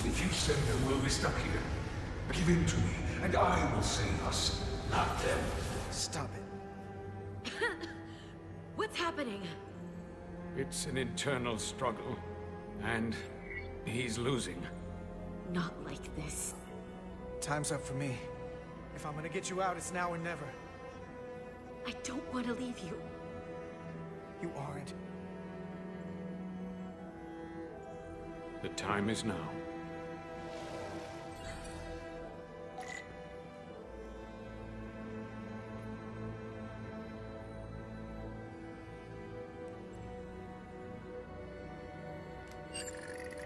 If you send them, we'll be stuck here. Give in to me, and I will save us, not them. Stop it. What's happening? It's an internal struggle, and he's losing. Not like this. Time's up for me. If I'm gonna get you out, it's now or never. I don't want to leave you. You aren't. The time is now.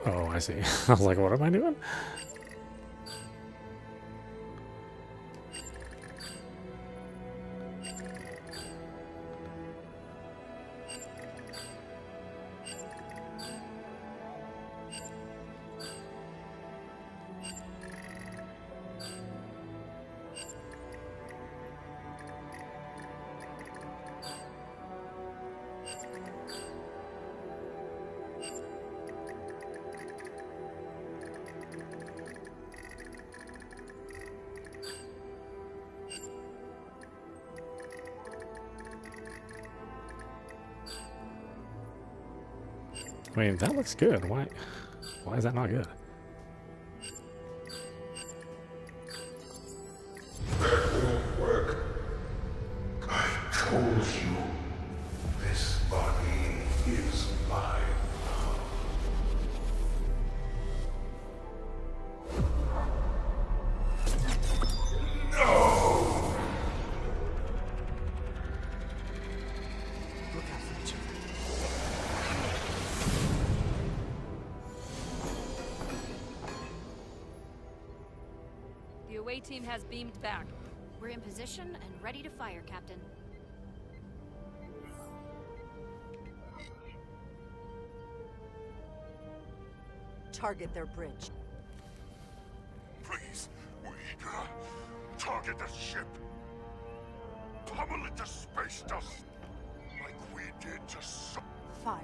Oh, I see. I was like, what am I doing? I mean, that looks good. Why is that not good? That won't work. I told you, this body is mine. No! Look out for each other. The away team has beamed back. We're in position and ready to fire, Captain. Target their bridge. Please, we target the ship. Pummel it to space dust, like we did to Fire.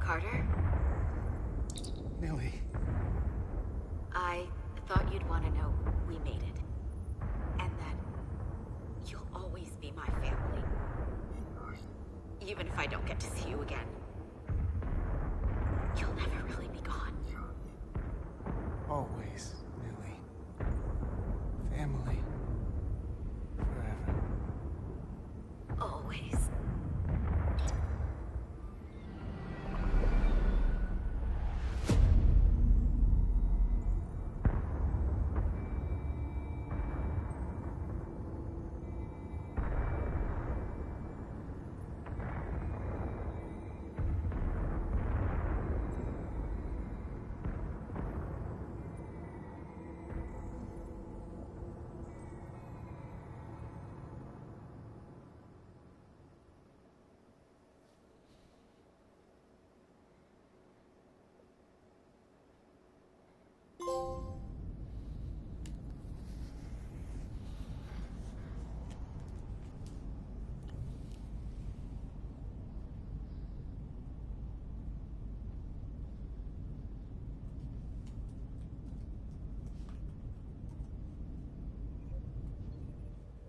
Carter? Nilly. I thought you'd want to know we made it. And that you'll always be my family. Even if I don't get to see you again. You'll never really be gone. Always, Nilly. Family. Forever. Always.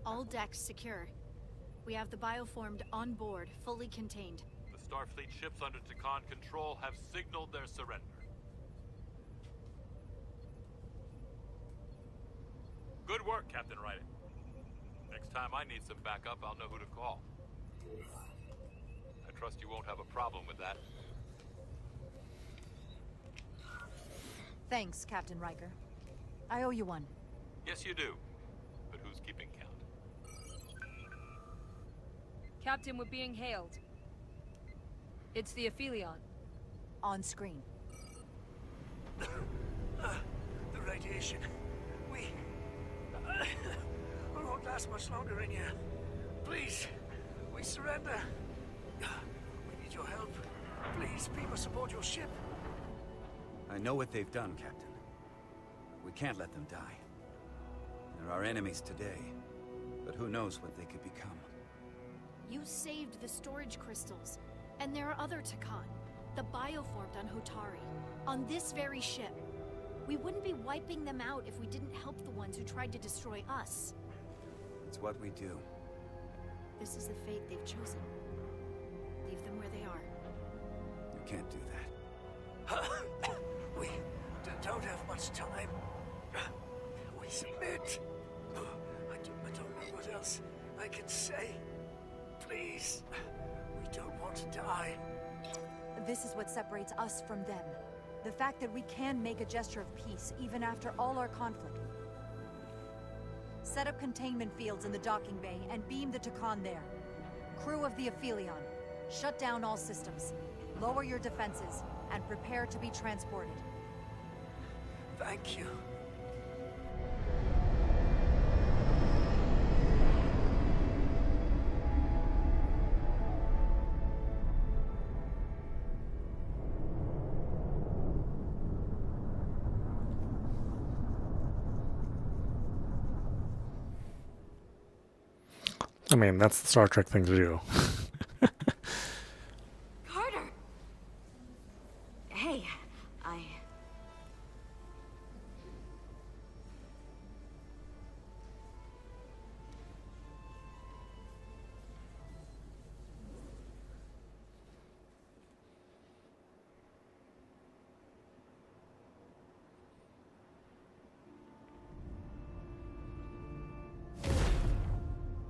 All decks secure. We have the bioformed on board, fully contained. The Starfleet ships under Takan control have signaled their surrender. Good work, Captain Ryder. Next time I need some backup, I'll know who to call. I trust you won't have a problem with that. Thanks, Captain Riker. I owe you one. Yes, you do. But who's keeping count? Captain, we're being hailed. It's the Aphelion. On screen. The radiation. We won't last much longer in here. Please, we surrender. We need your help. Please, people support your ship. I know what they've done, Captain. We can't let them die. They're our enemies today, but who knows what they could become. You saved the storage crystals, and there are other Takan, the bioformed on Hotari, on this very ship. We wouldn't be wiping them out if we didn't help the ones who tried to destroy us. It's what we do. This is the fate they've chosen. Leave them where they are. You can't do that. We don't have much time. We submit. I don't know what else I can say. Please, we don't want to die. This is what separates us from them. The fact that we can make a gesture of peace even after all our conflict. Set up containment fields in the docking bay and beam the Takan there. Crew of the Aphelion, shut down all systems. Lower your defenses and prepare to be transported. Thank you. I mean, that's the Star Trek thing to do. Carter! Hey,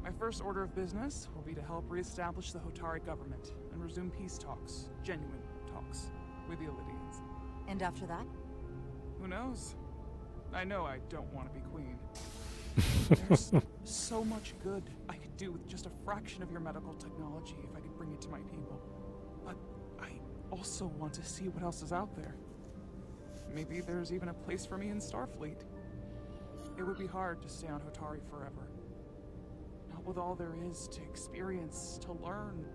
My first order of business will be to help reestablish the Hotari government and resume peace talks, genuine talks, with the Illidians. And after that? Who knows? I know I don't want to be queen. There's so much good I could do with just a fraction of your medical technology if I could bring it to my people. But I also want to see what else is out there. Maybe there's even a place for me in Starfleet. It would be hard to stay on Hotari forever. Not with all there is to experience, to learn.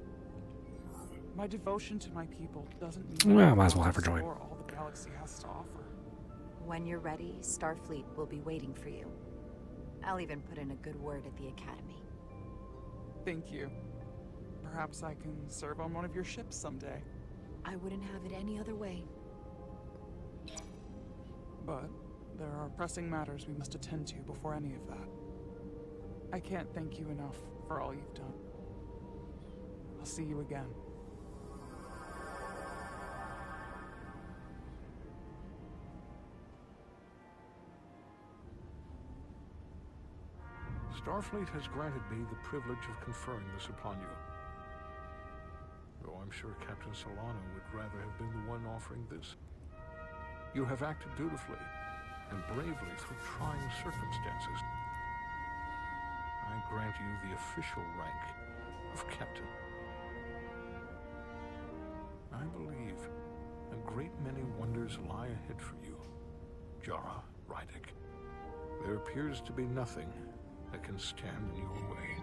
My devotion to my people doesn't mean Well, might as well have her join. all the galaxy has to offer. When you're ready, Starfleet will be waiting for you. I'll even put in a good word at the Academy. Thank you. Perhaps I can serve on one of your ships someday. I wouldn't have it any other way. But there are pressing matters we must attend to before any of that. I can't thank you enough for all you've done. I'll see you again. Starfleet has granted me the privilege of conferring this upon you. Though I'm sure Captain Solano would rather have been the one offering this. You have acted dutifully and bravely through trying circumstances. I grant you the official rank of Captain. I believe a great many wonders lie ahead for you, Jara Rydick. There appears to be nothing that can stand in your way.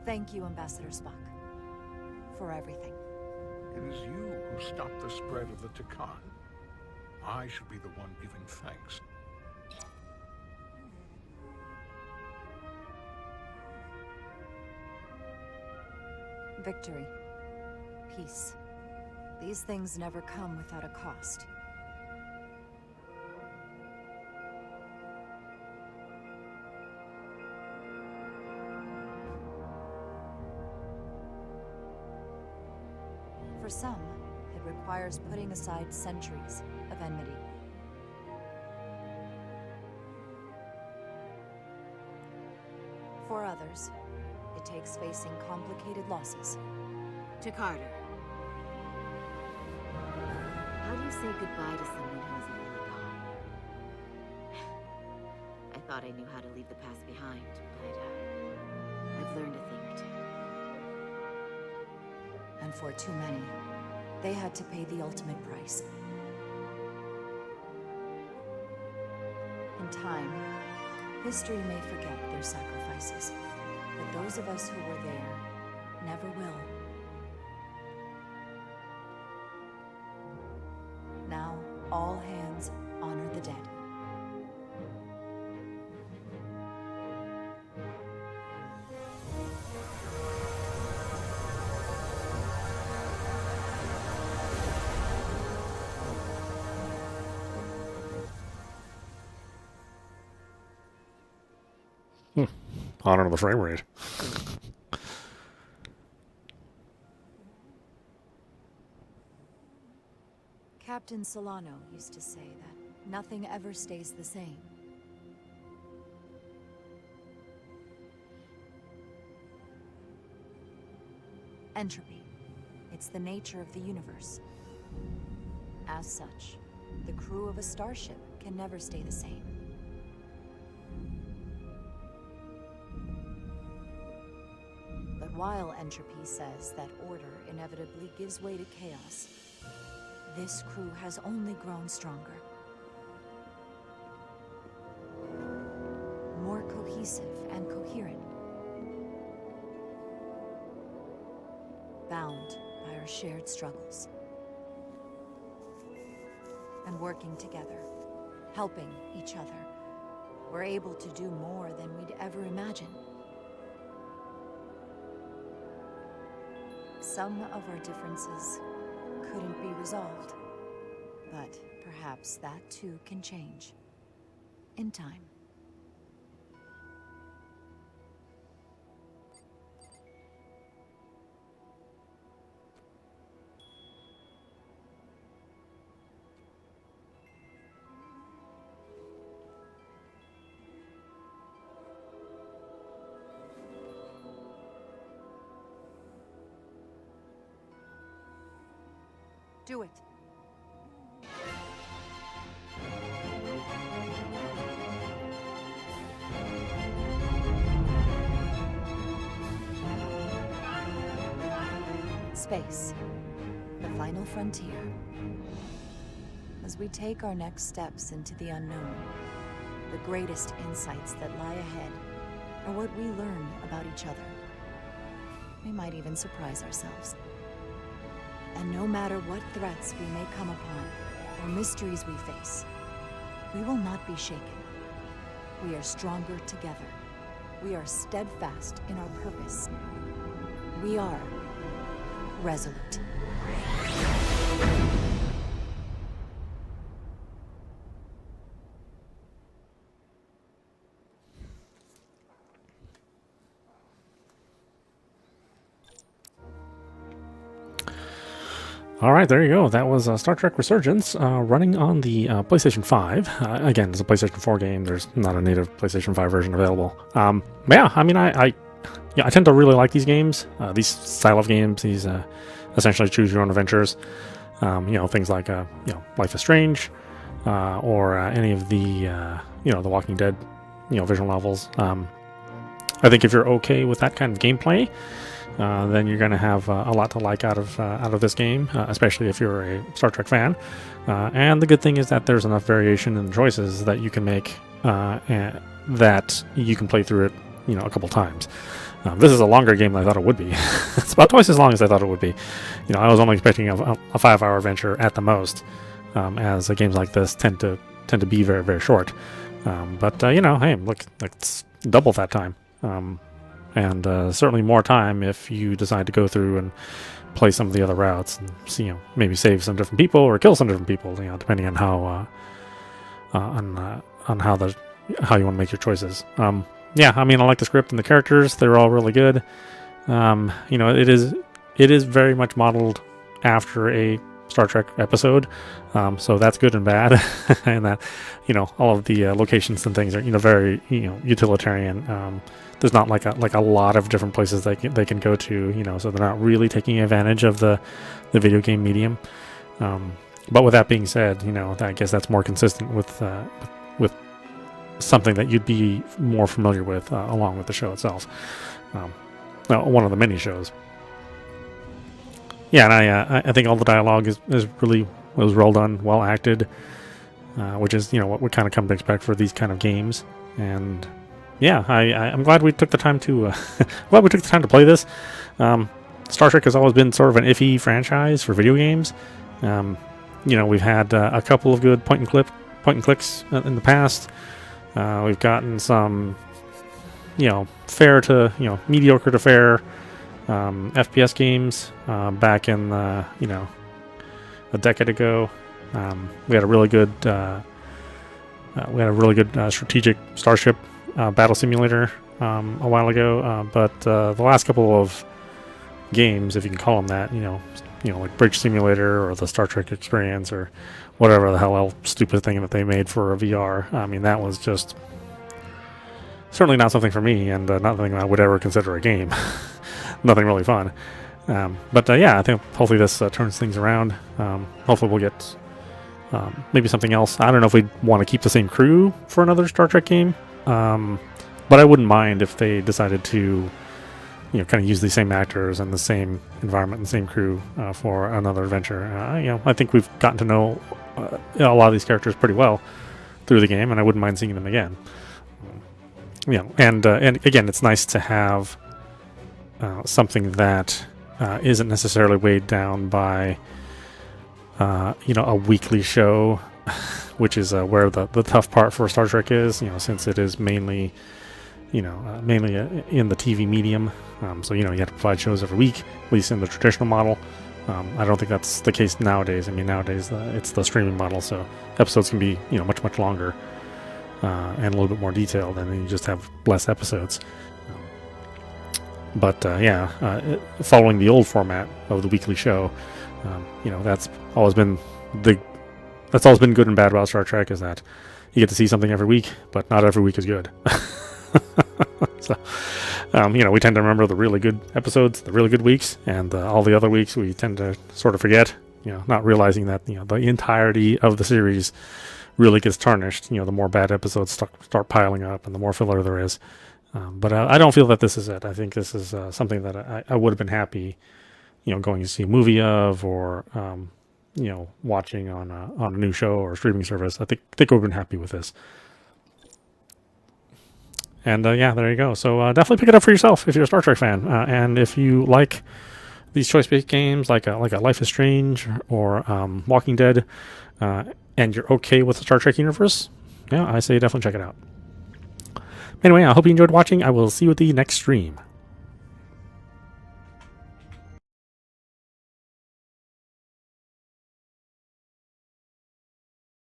Thank you, Ambassador Spock, for everything. It is you who stopped the spread of the Takan. I should be the one giving thanks. Victory. Peace. These things never come without a cost. some, it requires putting aside centuries of enmity. For others, it takes facing complicated losses. To Carter. How do you say goodbye to someone who is really gone? I thought I knew how to leave the past behind, but I've learned a thing or two. And for too many, they had to pay the ultimate price. In time, history may forget their sacrifices, but those of us who were there never will. Now, all hands honor the dead. Honor the frame rate. Captain Solano used to say that nothing ever stays the same. Entropy. It's the nature of the universe. As such, the crew of a starship can never stay the same. But while entropy says that order inevitably gives way to chaos, this crew has only grown stronger. More cohesive and coherent. Bound by our shared struggles. And working together, helping each other, we're able to do more than we'd ever imagine. Some of our differences couldn't be resolved, but perhaps that too can change in time. Do it. Space, the final frontier. As we take our next steps into the unknown, the greatest insights that lie ahead are what we learn about each other. We might even surprise ourselves. And no matter what threats we may come upon, or mysteries we face, we will not be shaken. We are stronger together. We are steadfast in our purpose. We are resolute. All right, there you go. That was Star Trek Resurgence, running on the PlayStation 5. Again, it's a PlayStation 4 game. There's not a native PlayStation 5 version available. But yeah, I mean, I tend to really like these games, these style of games, these essentially choose your own adventures. Things like Life is Strange, or any of the the Walking Dead, visual novels. I think if you're okay with that kind of gameplay, then you're going to have a lot to like out of this game, especially if you're a Star Trek fan. And the good thing is that there's enough variation in the choices that you can make, and that you can play through it, a couple times. This is a longer game than I thought it would be. It's about twice as long as I thought it would be. I was only expecting a 5-hour adventure at the most, as games like this tend to be very, very short. But hey, look, it's double that time. And certainly more time if you decide to go through and play some of the other routes and see, maybe save some different people or kill some different people, depending on how how you want to make your choices. Yeah, I mean, I like the script and the characters; they're all really good. It is very much modeled after a Star Trek episode, so that's good and bad. And that, all of the locations and things are, very, utilitarian. There's not like a lot of different places they can go to, so they're not really taking advantage of the video game medium. But with that being said, I guess that's more consistent with something that you'd be more familiar with along with the show itself. One of the many shows. Yeah, and I think all the dialogue was well done, well acted, which is what we kind of come to expect for these kind of games. And yeah, I'm glad we took the time to play this. Star Trek has always been sort of an iffy franchise for video games. We've had a couple of good point and clicks in the past. We've gotten some, fair to mediocre to fair FPS games back in a decade ago. We had a really good strategic starship battle simulator a while ago, but the last couple of games, if you can call them that, like Bridge Simulator or the Star Trek Experience or whatever the hell stupid thing that they made for a VR. I mean, that was just certainly not something for me, and not something I would ever consider a game. Nothing really fun. But yeah, I think hopefully this turns things around. Hopefully we'll get maybe something else. I don't know if we'd want to keep the same crew for another Star Trek game, but I wouldn't mind if they decided to kind of use the same actors and the same environment and the same crew for another adventure. I think we've gotten to know a lot of these characters pretty well through the game, and I wouldn't mind seeing them again. And again, it's nice to have something that isn't necessarily weighed down by a weekly show, which is where the tough part for Star Trek is. Since it is mainly in the TV medium. So you have to provide shows every week, at least in the traditional model. I don't think that's the case nowadays. I mean, nowadays it's the streaming model, so episodes can be much longer and a little bit more detailed, and then you just have less episodes. But following the old format of the weekly show, that's always been good and bad about Star Trek, is that you get to see something every week, but not every week is good. So, we tend to remember the really good episodes, the really good weeks, and all the other weeks we tend to sort of forget, not realizing that, the entirety of the series really gets tarnished, the more bad episodes start piling up and the more filler there is. But I don't feel that this is it. I think this is something that I would have been happy, going to see a movie of, or, watching on a new show or a streaming service. I think I would have been happy with this. And there you go. So definitely pick it up for yourself if you're a Star Trek fan, and if you like these choice-based games like a Life is Strange or Walking Dead, and you're okay with the Star Trek universe, I say definitely check it out. Anyway, I hope you enjoyed watching. I will see you at the next stream.